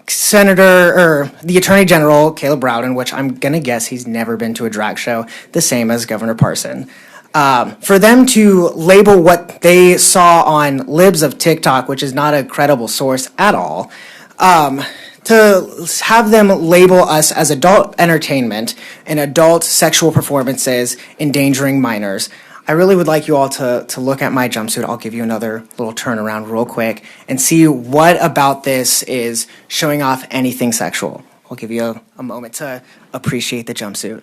the Attorney General, Caleb Rowden, which I'm going to guess he's never been to a drag show, the same as Governor Parson. For them to label what they saw on Libs of TikTok, which is not a credible source at all, to have them label us as adult entertainment and adult sexual performances endangering minors. I really would like you all to look at my jumpsuit. I'll give you another little turnaround real quick and see what about this is showing off anything sexual. I'll give you a moment to appreciate the jumpsuit.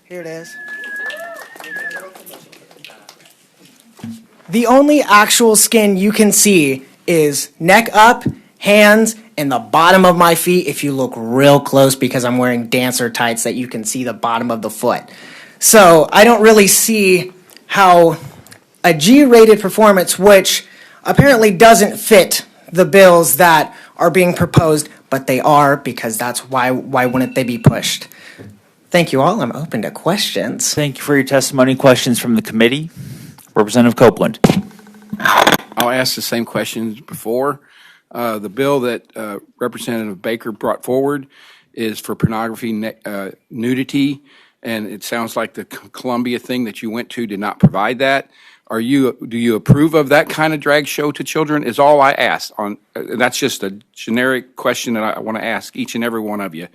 Here it is. The only actual skin you can see is neck up, hands, and the bottom of my feet if you look real close, because I'm wearing dancer tights that you can see the bottom of the foot. So I don't really see how a G-rated performance, which apparently doesn't fit the bills that are being proposed, but they are, because that's why wouldn't they be pushed? Thank you all. I'm open to questions. Thank you for your testimony. Questions from the committee? Representative Copeland. I'll ask the same questions before. The bill that Representative Baker brought forward is for pornography, nudity, and it sounds like the Columbia thing that you went to did not provide that. Do you approve of that kind of drag show to children? Is all I asked. That's just a generic question that I want to ask each and every one of you.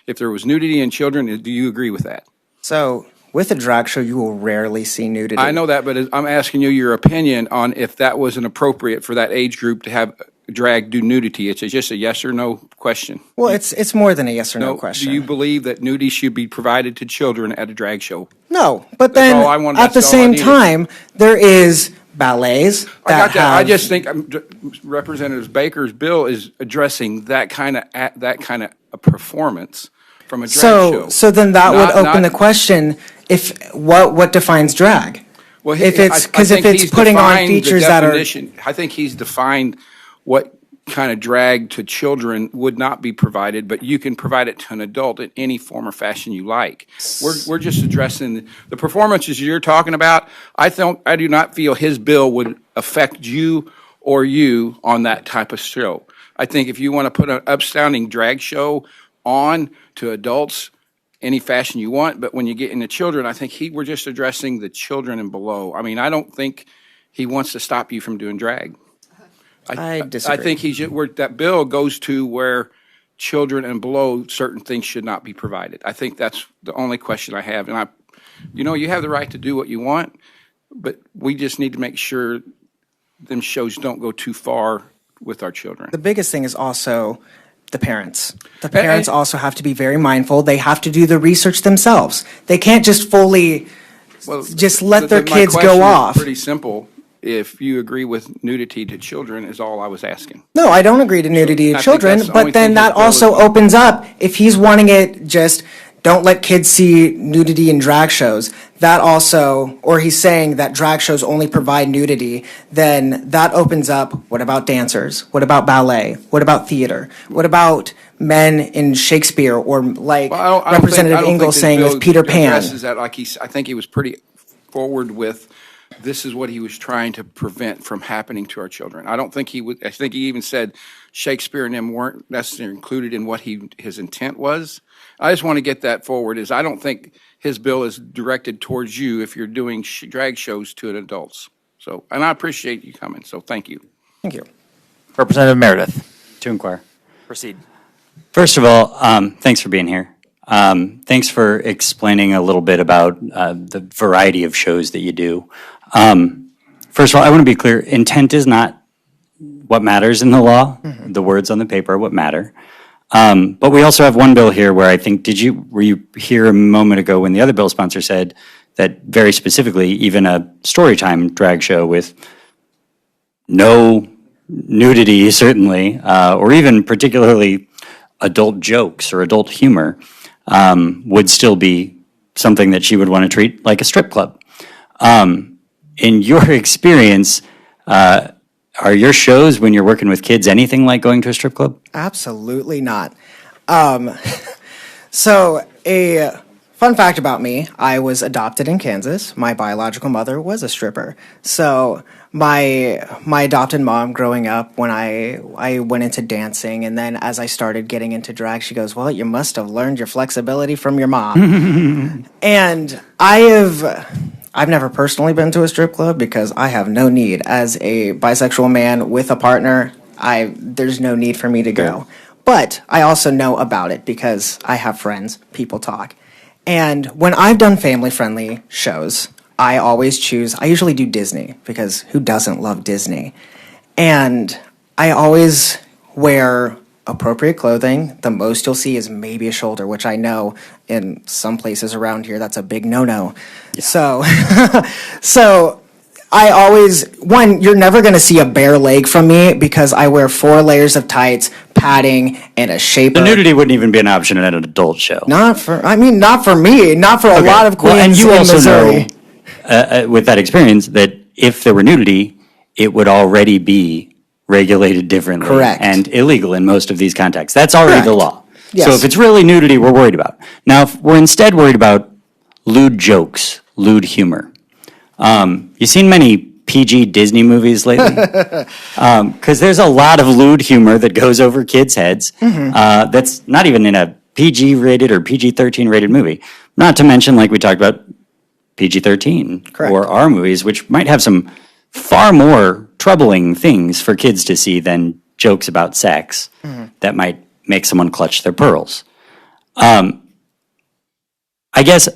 If there was nudity in children, do you agree with that? So with a drag show, you will rarely see nudity. I know that, but I'm asking you your opinion on if that wasn't appropriate for that age group to have drag do nudity. It's just a yes or no question. Well, it's more than a yes or no question. Do you believe that nudity should be provided to children at a drag show? No, but then at the same time, there is ballets that I got that. have... I just think Representative Baker's bill is addressing that kind of a performance from a drag show. So then that would open the question: if what defines drag? Well, if it's putting on features that are... I think he's defined what kind of drag to children would not be provided, but you can provide it to an adult in any form or fashion you like. We're just addressing the performances you're talking about. I do not feel his bill would affect you or you on that type of show. I think if you want to put an upstanding drag show on to adults, any fashion you want, but when you get into children, I think we're just addressing the children and below. I mean, I don't think he wants to stop you from doing drag. I disagree. I think that bill goes to where children and below certain things should not be provided. I think that's the only question I have. And you have the right to do what you want, but we just need to make sure them shows don't go too far with our children. The biggest thing is also the parents. The parents also have to be very mindful. They have to do the research themselves. They can't just fully just let their kids go off. Pretty simple. if you agree with nudity to children is all I was asking. No, I don't agree to nudity I of think children, that's the only but then thing that his bill is also on. opens up, if he's wanting it just, don't let kids see nudity in drag shows, that also, or he's saying that drag shows only provide nudity, then that opens up, what about dancers? What about ballet? What about theater? What about men in Shakespeare, or like Well, Representative I don't think Ingalls this saying bill with Peter Pan? addresses that like I think he was pretty forward with, this is what he was trying to prevent from happening to our children. I don't think he would, I think he even said Shakespeare and them weren't necessarily included in what his intent was. I just want to get that forward, is I don't think his bill is directed towards you if you're doing drag shows to adults. So, and I appreciate you coming, so thank you. Thank you. Representative Meredith, To inquire. proceed. First of all, thanks for being here. Thanks for explaining a little bit about the variety of shows that you do. First of all, I want to be clear, intent is not what matters in the law. The words on the paper are what matter. But we also have one bill here where I think, were you here a moment ago when the other bill sponsor said that very specifically, even a storytime drag show with no nudity, certainly, or even particularly adult jokes or adult humor, would still be something that she would want to treat like a strip club. In your experience, are your shows when you're working with kids anything like going to a strip club? Absolutely not. So, a fun fact about me, I was adopted in Kansas. My biological mother was a stripper. So, my adopted mom growing up, when I went into dancing, and then as I started getting into drag, she goes, well, you must have learned your flexibility from your mom. And I've never personally been to a strip club because I have no need. As a bisexual man with a partner, there's no need for me to go. But I also know about it because I have friends, people talk. And when I've done family-friendly shows, I usually do Disney, because who doesn't love Disney? And I always wear appropriate clothing. The most you'll see is maybe a shoulder, which I know in some places around here that's a big no-no. Yeah. So I always, you're never going to see a bare leg from me because I wear 4 layers of tights, padding, and a shaper. The nudity wouldn't even be an option at an adult show. Not for me, not for a lot of queens and you in also Missouri. know, with that experience, that if there were nudity, it would already be regulated differently. Correct. And illegal in most of these contexts. That's already the Correct. law. Yes. So if it's really nudity, we're worried about. Now, if we're instead worried about lewd jokes, lewd humor. You seen many PG Disney movies lately? Because there's a lot of lewd humor that goes over kids' heads. That's not even in a PG rated or PG-13 rated movie. Not to mention, like we talked about, PG-13 Correct. or R movies, which might have some far more troubling things for kids to see than jokes about sex that might make someone clutch their pearls. I guess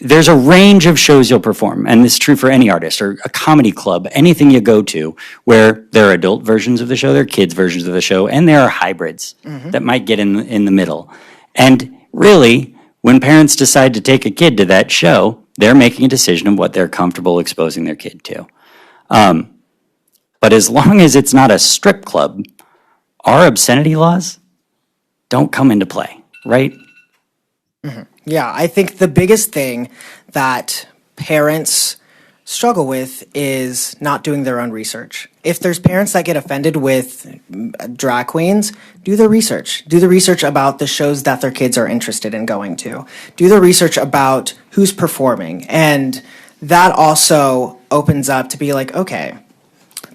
there's a range of shows you'll perform, and this is true for any artist or a comedy club, anything you go to, where there are adult versions of the show, there are kids versions of the show, and there are hybrids that might get in the middle. And really, when parents decide to take a kid to that show, they're making a decision of what they're comfortable exposing their kid to. But as long as it's not a strip club, our obscenity laws don't come into play, right? Yeah, I think the biggest thing that parents struggle with is not doing their own research. If there's parents that get offended with drag queens, do the research. Do the research about the shows that their kids are interested in going to. Do the research about who's performing. And that also opens up to be like, okay,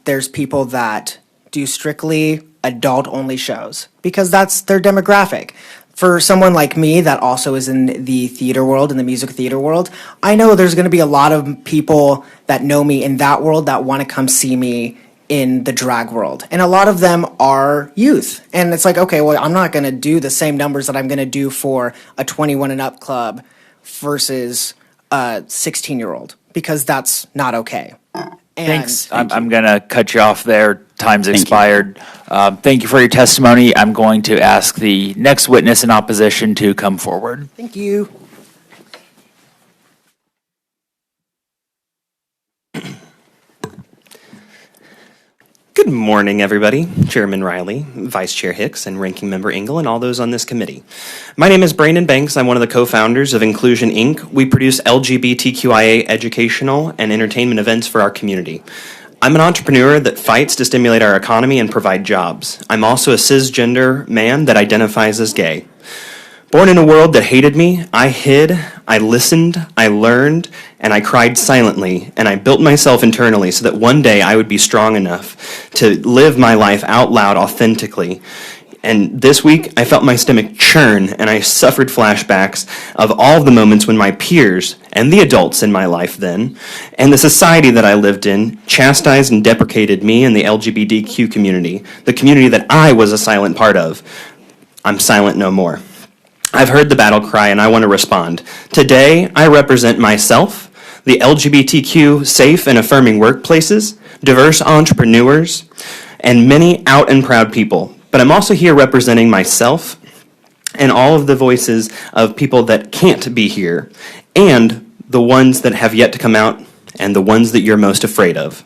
there's people that do strictly adult-only shows because that's their demographic. For someone like me that also is in the theater world, in the music theater world, I know there's going to be a lot of people that know me in that world that want to come see me in the drag world. And a lot of them are youth. And it's like, okay, well, I'm not going to do the same numbers that I'm going to do for a 21 and up club versus a 16-year-old because that's not okay. Thanks. I'm going to cut you off there. Time's expired. Thank you for your testimony. I'm going to ask the next witness in opposition to come forward. Thank you. Good morning, everybody. Chairman Riley, Vice Chair Hicks, and Ranking Member Engel, and all those on this committee. My name is Brandon Banks. I'm one of the co-founders of Inclusion, Inc. We produce LGBTQIA educational and entertainment events for our community. I'm an entrepreneur that fights to stimulate our economy and provide jobs. I'm also a cisgender man that identifies as gay. Born in a world that hated me, I hid, I listened, I learned, and I cried silently, and I built myself internally so that one day I would be strong enough to live my life out loud authentically. And this week, I felt my stomach churn, and I suffered flashbacks of all of the moments when my peers, and the adults in my life then, and the society that I lived in, chastised and deprecated me and the LGBTQ community, the community that I was a silent part of. I'm silent no more. I've heard the battle cry, and I want to respond. Today, I represent myself, the LGBTQ safe and affirming workplaces, diverse entrepreneurs, and many out and proud people. But I'm also here representing myself and all of the voices of people that can't be here, and the ones that have yet to come out, and the ones that you're most afraid of.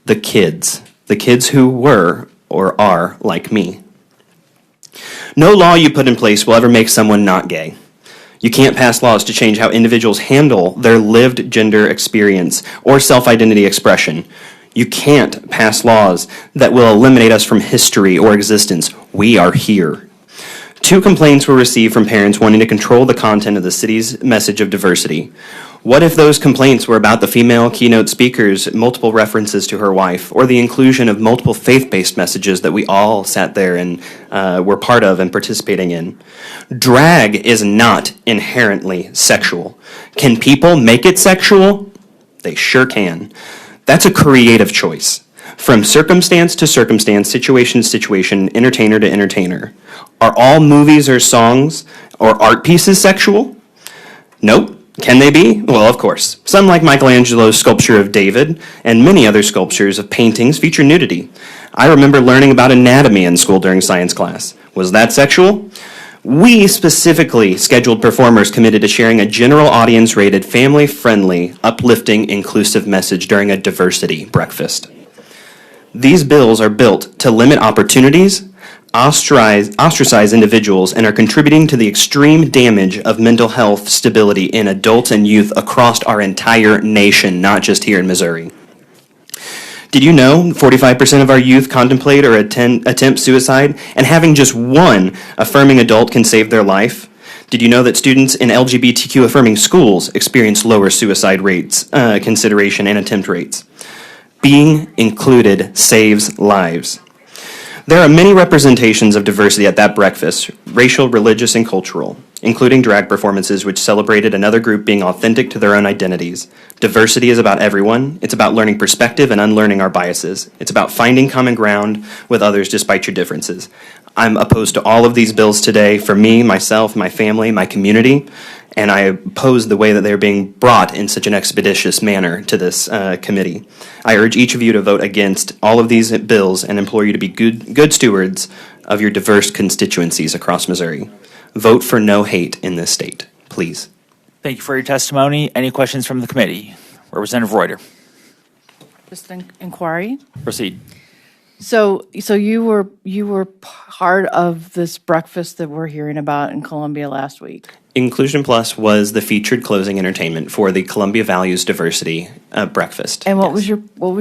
The kids who were or are like me. No law you put in place will ever make someone not gay. You can't pass laws to change how individuals handle their lived gender experience or self-identity expression. You can't pass laws that will eliminate us from history or existence. We are here. 2 complaints were received from parents wanting to control the content of the city's message of diversity. What if those complaints were about the female keynote speaker's multiple references to her wife, or the inclusion of multiple faith-based messages that we all sat there and were part of and participating in? Drag is not inherently sexual. Can people make it sexual? They sure can. That's a creative choice. From circumstance to circumstance, situation to situation, entertainer to entertainer. Are all movies or songs or art pieces sexual? Nope. Can they be? Well, of course. Some, like Michelangelo's sculpture of David, and many other sculptures of paintings, feature nudity. I remember learning about anatomy in school during science class. Was that sexual? We specifically scheduled performers committed to sharing a general audience-rated, family-friendly, uplifting, inclusive message during a diversity breakfast. These bills are built to limit opportunities, ostracize individuals, and are contributing to the extreme damage of mental health stability in adults and youth across our entire nation, not just here in Missouri. Did you know 45% of our youth contemplate or attempt suicide, and having just one affirming adult can save their life? Did you know that students in LGBTQ affirming schools experience lower suicide rates, consideration, and attempt rates? Being included saves lives. There are many representations of diversity at that breakfast, racial, religious, and cultural, including drag performances which celebrated another group being authentic to their own identities. Diversity is about everyone. It's about learning perspective and unlearning our biases. It's about finding common ground with others despite your differences. I'm opposed to all of these bills today for me, myself, my family, my community, and I oppose the way that they're being brought in such an expeditious manner to this committee. I urge each of you to vote against all of these bills and implore you to be good stewards of your diverse constituencies across Missouri. Vote for no hate in this state, please. Thank you for your testimony. Any questions from the committee? Representative Reuter. Just an inquiry. Proceed. So you were part of this breakfast that we're hearing about in Columbia last week. Inclusion Plus was the featured closing entertainment for the Columbia Values Diversity breakfast. And what was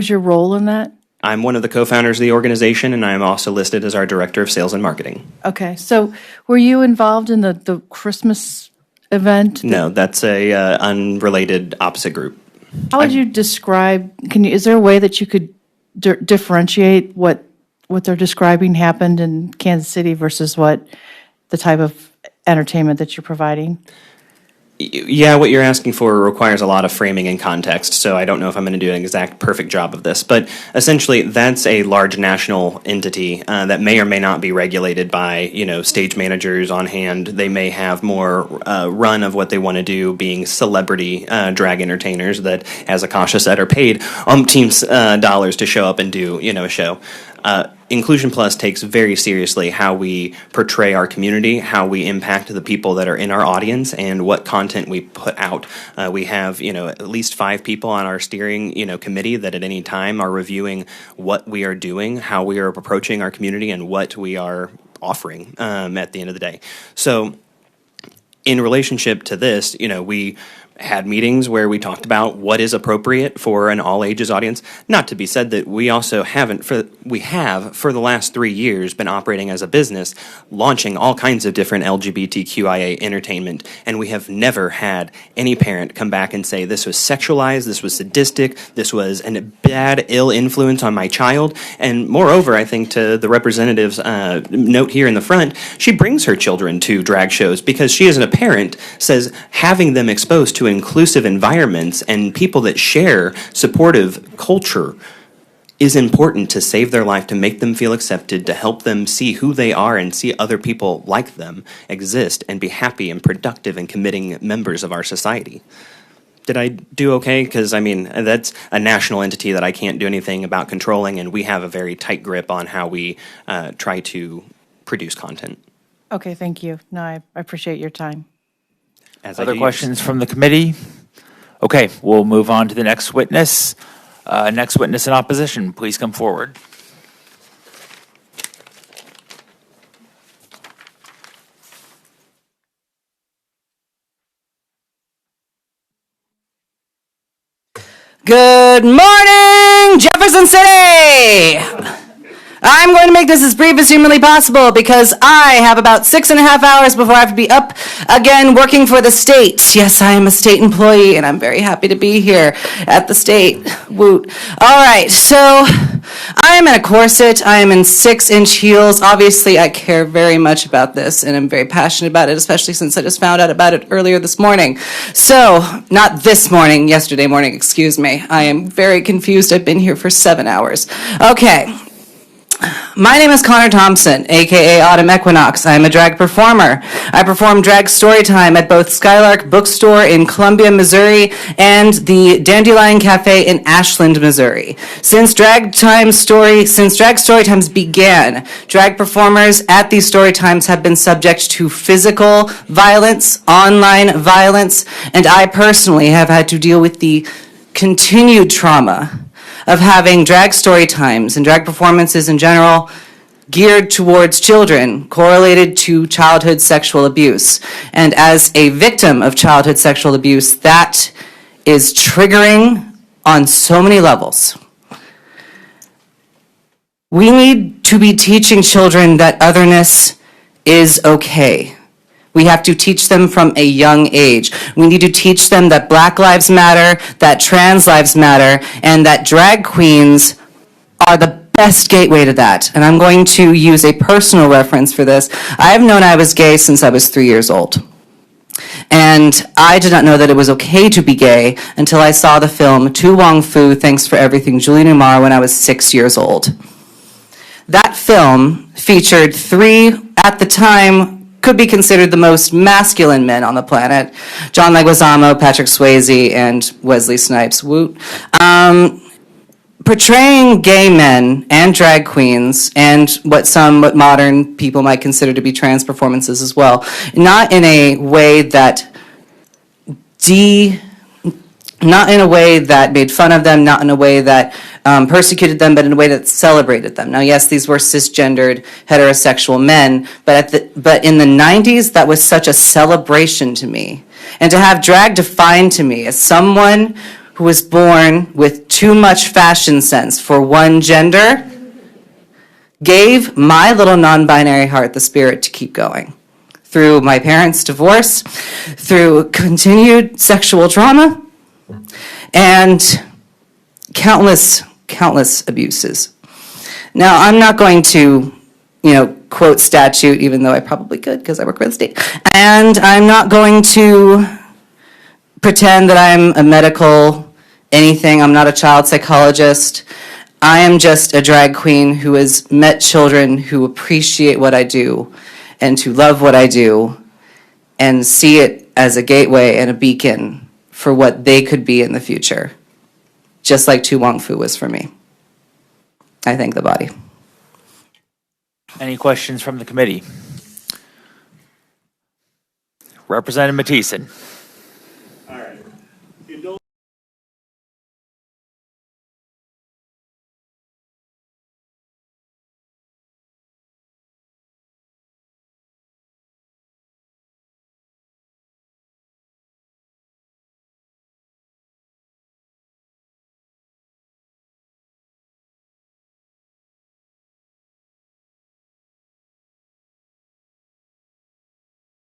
your role in that? I'm one of the co-founders of the organization, and I am also listed as our Director of Sales and Marketing. Okay, so were you involved in the Christmas event? No, that's a unrelated opposite group. How would you describe? Is there a way that you could differentiate what they're describing happened in Kansas City versus what the type of entertainment that you're providing? Yeah, what you're asking for requires a lot of framing and context, so I don't know if I'm going to do an exact perfect job of this. But essentially, that's a large national entity that may or may not be regulated by, stage managers on hand. They may have more run of what they want to do, being celebrity drag entertainers that, as Akasha said, are paid umpteens dollars to show up and do, a show. Inclusion Plus takes very seriously how we portray our community, how we impact the people that are in our audience, and what content we put out. We have, at least 5 people on our steering, committee that at any time are reviewing what we are doing, how we are approaching our community, and what we are offering at the end of the day. So, in relationship to this, we had meetings where we talked about what is appropriate for an all ages audience. Not to be said that we also we have for the last 3 years been operating as a business, launching all kinds of different LGBTQIA entertainment, and we have never had any parent come back and say this was sexualized, this was sadistic, this was a bad, ill influence on my child. And moreover, I think to the representative's note here in the front, she brings her children to drag shows because she, as a parent, says having them exposed to inclusive environments and people that share supportive culture is important to save their life, to make them feel accepted, to help them see who they are and see other people like them exist and be happy and productive and committing members of our society. Did I do okay? Because, that's a national entity that I can't do anything about controlling, and we have a very tight grip on how we try to produce content. Okay, thank you. No, I appreciate your time. Other questions from the committee? Okay, we'll move on to the next witness. Next witness in opposition, please come forward. Good morning, Jefferson City! I'm going to make this as brief as humanly possible because I have about 6.5 hours before I have to be up again working for the state. Yes, I am a state employee and I'm very happy to be here at the state. Woot. All right, so I am in a corset. I am in 6-inch heels. Obviously, I care very much about this and I'm very passionate about it, especially since I just found out about it earlier this morning. So, not this morning, yesterday morning, excuse me. I am very confused. I've been here for 7 hours. Okay. My name is Connor Thompson, aka Autumn Equinox. I am a drag performer. I perform drag storytime at both Skylark Bookstore in Columbia, Missouri, and the Dandelion Cafe in Ashland, Missouri. Since drag storytimes began, drag performers at these storytimes have been subject to physical violence, online violence, and I personally have had to deal with the continued trauma of having drag story times and drag performances in general geared towards children, correlated to childhood sexual abuse. And as a victim of childhood sexual abuse, that is triggering on so many levels. We need to be teaching children that otherness is okay. We have to teach them from a young age. We need to teach them that Black lives matter, that trans lives matter, and that drag queens are the best gateway to that. And I'm going to use a personal reference for this. I have known I was gay since I was 3 years old. And I did not know that it was okay to be gay until I saw the film Tu Wong Fu, Thanks for Everything, Julie Newmar, when I was 6 years old. That film featured 3, at the time, could be considered the most masculine men on the planet: John Leguizamo, Patrick Swayze, and Wesley Snipes. Woot. Portraying gay men and drag queens and what modern people might consider to be trans performances as well, not in a way that made fun of them, not in a way that persecuted them, but in a way that celebrated them. Now, yes, these were cisgendered, heterosexual men, but in the 90s, that was such a celebration to me. And to have drag defined to me as someone who was born with too much fashion sense for one gender gave my little non-binary heart the spirit to keep going. Through my parents' divorce, through continued sexual trauma, and countless abuses. Now, I'm not going to, quote statute, even though I probably could because I work for the state. And I'm not going to pretend that I'm a medical anything. I'm not a child psychologist. I am just a drag queen who has met children who appreciate what I do and who love what I do and see it as a gateway and a beacon for what they could be in the future, just like Tu Wong Fu was for me. I thank the body. Any questions from the committee? Representative Mattison.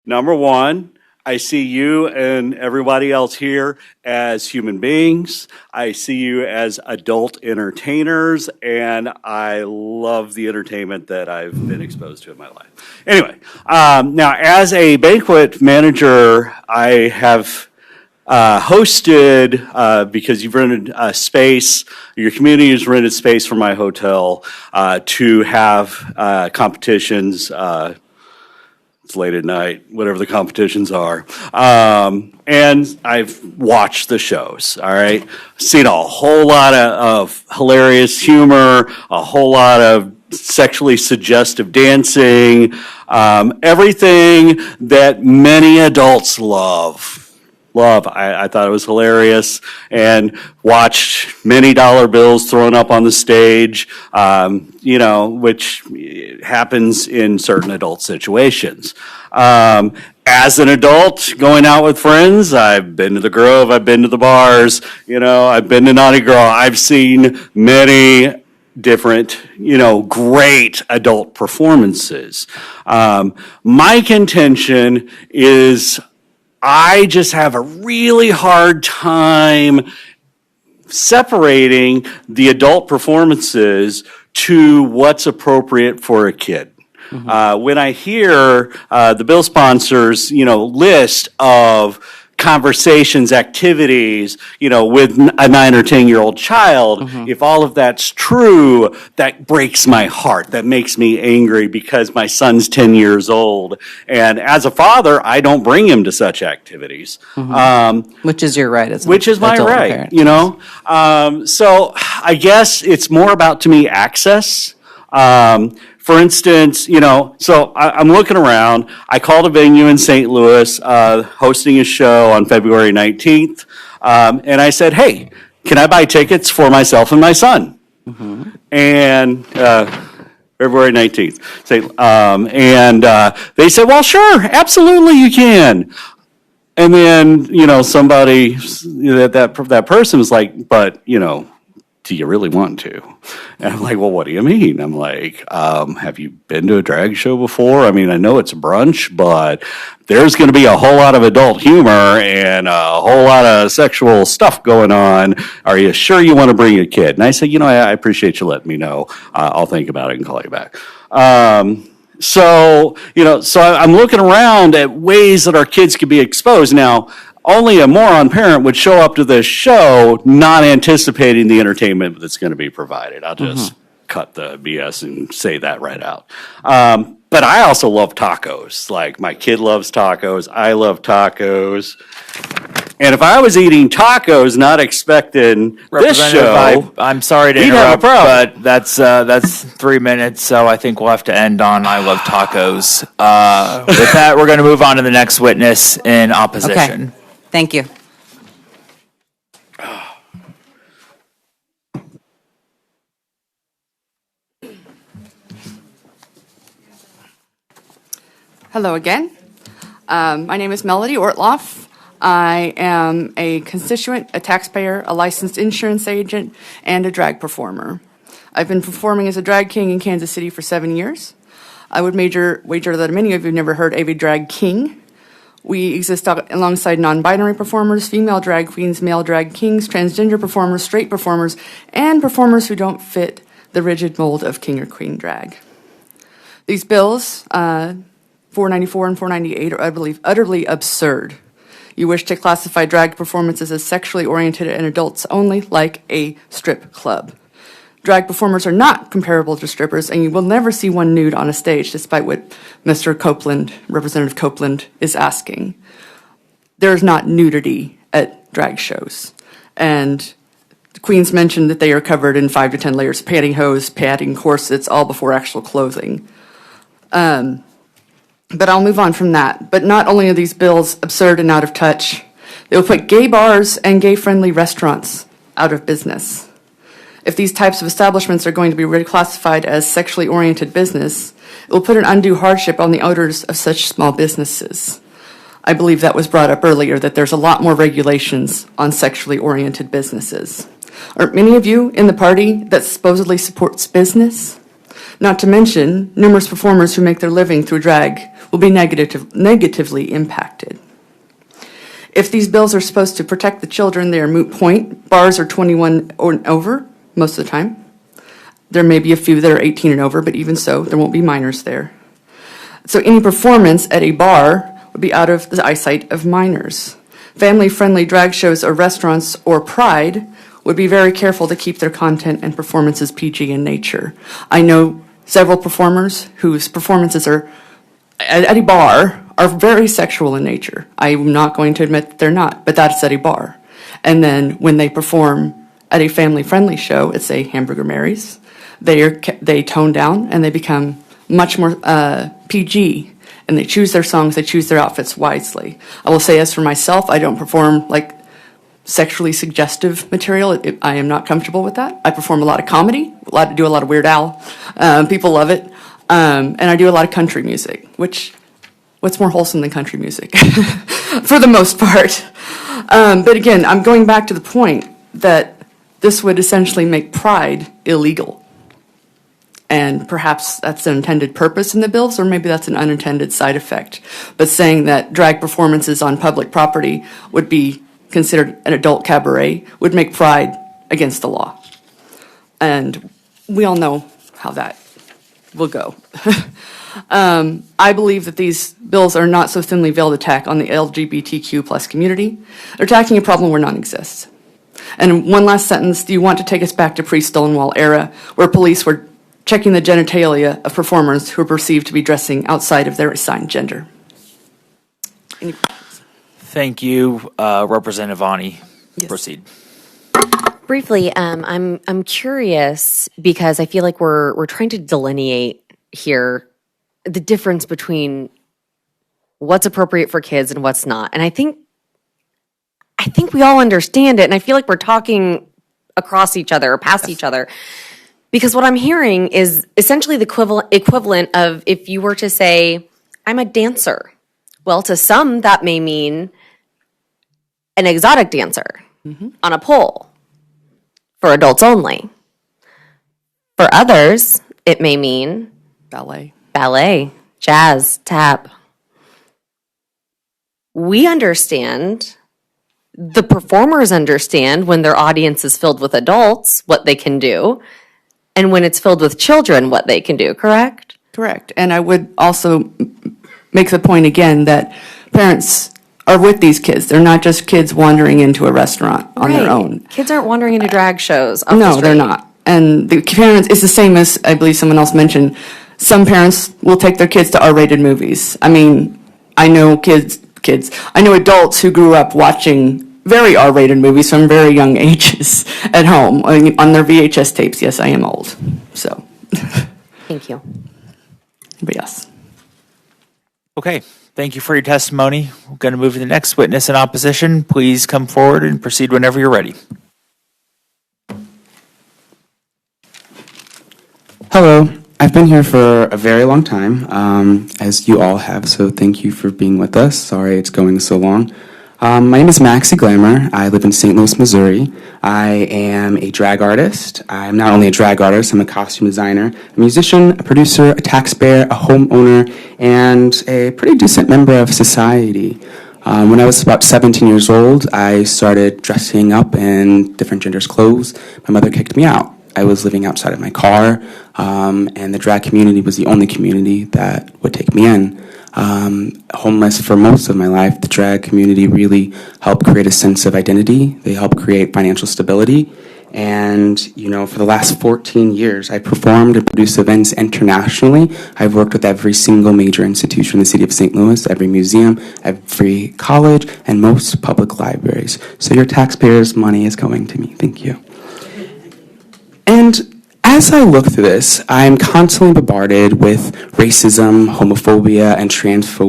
Number one, I see you and everybody else here as human beings. I see you as adult entertainers, and I love the entertainment that I've been exposed to in my life. Anyway, now as a banquet manager, I have hosted, because you've rented space, your community has rented space for my hotel to have competitions. It's late at night, whatever the competitions are. And I've watched the shows, all right? Seen a whole lot of hilarious humor, a whole lot of sexually suggestive dancing, everything that many adults love. I thought it was hilarious, and watched many dollar bills thrown up on the stage, which happens in certain adult situations. As an adult, going out with friends, I've been to the Grove, I've been to the bars, I've been to Naughty Girl. I've seen many different, great adult performances. My contention is I just have a really hard time separating the adult performances to what's appropriate for a kid. When I hear the bill sponsors, list of conversations, activities, with a 9 or 10-year-old child, if all of that's true, that breaks my heart. That makes me angry because my son's 10 years old. And as a father, I don't bring him to such activities. Which is your right as Which is my right, parent. So I guess it's more about, to me, access. For instance, so I'm looking around. I called a venue in St. Louis, hosting a show on February 19th, and I said, hey, can I buy tickets for myself and my son? And February 19th. And they said, well, sure, absolutely you can. And then, somebody, that person was like, but, do you really want to? And I'm like, well, what do you mean? I'm like, have you been to a drag show before? I mean, I know it's a brunch, but there's going to be a whole lot of adult humor and a whole lot of sexual stuff going on. Are you sure you want to bring a kid? And I said, I appreciate you letting me know. I'll think about it and call you back. So I'm looking around at ways that our kids could be exposed. Now, only a moron parent would show up to this show not anticipating the entertainment that's going to be provided. I'll just cut the BS and say that right out. But I also love tacos. Like, my kid loves tacos. I love tacos. And if I was eating tacos, not expecting this show, I'm sorry to we'd have a interrupt, problem. but that's 3 minutes, so I think we'll have to end on I love tacos. With that, we're going to move on to the next witness in opposition. Okay. Thank you. Hello again. My name is Melody Ortloff. I am a constituent, a taxpayer, a licensed insurance agent, and a drag performer. I've been performing as a drag king in Kansas City for 7 years. I would wager that many of you have never heard of a drag king. We exist alongside non-binary performers, female drag queens, male drag kings, transgender performers, straight performers, and performers who don't fit the rigid mold of king or queen drag. These bills, 494 and 498, are utterly absurd. You wish to classify drag performances as sexually oriented and adults only, like a strip club. Drag performers are not comparable to strippers, and you will never see one nude on a stage, despite what Mr. Copeland, Representative Copeland, is asking. There's not nudity at drag shows. And the queens mentioned that they are covered in 5 to 10 layers of pantyhose, padding, corsets, all before actual clothing. But I'll move on from that. But not only are these bills absurd and out of touch, they will put gay bars and gay-friendly restaurants out of business. If these types of establishments are going to be reclassified as sexually oriented business, it will put an undue hardship on the owners of such small businesses. I believe that was brought up earlier, that there's a lot more regulations on sexually oriented businesses. Are many of you in the party that supposedly supports business? Not to mention, numerous performers who make their living through drag will be negatively impacted. If these bills are supposed to protect the children, they are moot point. Bars are 21 or over most of the time. There may be a few that are 18 and over, but even so, there won't be minors there. So any performance at a bar would be out of the eyesight of minors. Family-friendly drag shows or restaurants or Pride would be very careful to keep their content and performances PG in nature. I know several performers whose performances are at a bar are very sexual in nature. I'm not going to admit that they're not, but that's at a bar. And then when they perform at a family-friendly show, it's a Hamburger Mary's, they tone down and they become much more PG, and they choose their songs, they choose their outfits wisely. I will say, as for myself, I don't perform like sexually suggestive material. I am not comfortable with that. I perform a lot of comedy, do a lot of Weird Al. People love it. And I do a lot of country music, what's more wholesome than country music? For the most part. But again, I'm going back to the point that this would essentially make Pride illegal. And perhaps that's an intended purpose in the bills, or maybe that's an unintended side effect. But saying that drag performances on public property would be considered an adult cabaret would make Pride against the law. And we all know how that will go. I believe that these bills are not so thinly veiled attack on the LGBTQ plus community. They're attacking a problem where none exists. And one last sentence, do you want to take us back to pre-Stonewall era, where police were checking the genitalia of performers who were perceived to be dressing outside of their assigned gender? Any questions? Thank you, Representative Ani. Yes. Proceed. Briefly, I'm curious because I feel like we're trying to delineate here the difference between what's appropriate for kids and what's not. And I think we all understand it, and I feel like we're talking across each other or past each other. Because what I'm hearing is essentially the equivalent of if you were to say, I'm a dancer. Well, to some, that may mean an exotic dancer on a pole for adults only. For others, it may mean ballet, jazz, tap. We understand, the performers understand when their audience is filled with adults, what they can do. And when it's filled with children, what they can do, correct? Correct. And I would also make the point again that parents are with these kids. They're not just kids wandering into a restaurant on their own. Kids aren't wandering into drag shows. No, they're not. And the parents, it's the same as I believe someone else mentioned. Some parents will take their kids to R-rated movies. I mean, I know I know adults who grew up watching very R-rated movies from very young ages at home on their VHS tapes. Yes, I am old. So. Thank you. Anybody else? Okay, thank you for your testimony. We're going to move to the next witness in opposition. Please come forward and proceed whenever you're ready. Hello. I've been here for a very long time, as you all have, so thank you for being with us. Sorry it's going so long. My name is Maxie Glamour. I live in St. Louis, Missouri. I am a drag artist. I'm not only a drag artist, I'm a costume designer, a musician, a producer, a taxpayer, a homeowner, and a pretty decent member of society. When I was about 17 years old, I started dressing up in different genders' clothes. My mother kicked me out. I was living outside of my car, and the drag community was the only community that would take me in. Homeless for most of my life, the drag community really helped create a sense of identity. They helped create financial stability. And, for the last 14 years, I performed and produced events internationally. I've worked with every single major institution in the city of St. Louis, every museum, every college, and most public libraries. So your taxpayers' money is going to me. Thank you. And as I look through this, I'm constantly bombarded with racism, homophobia, and transphobia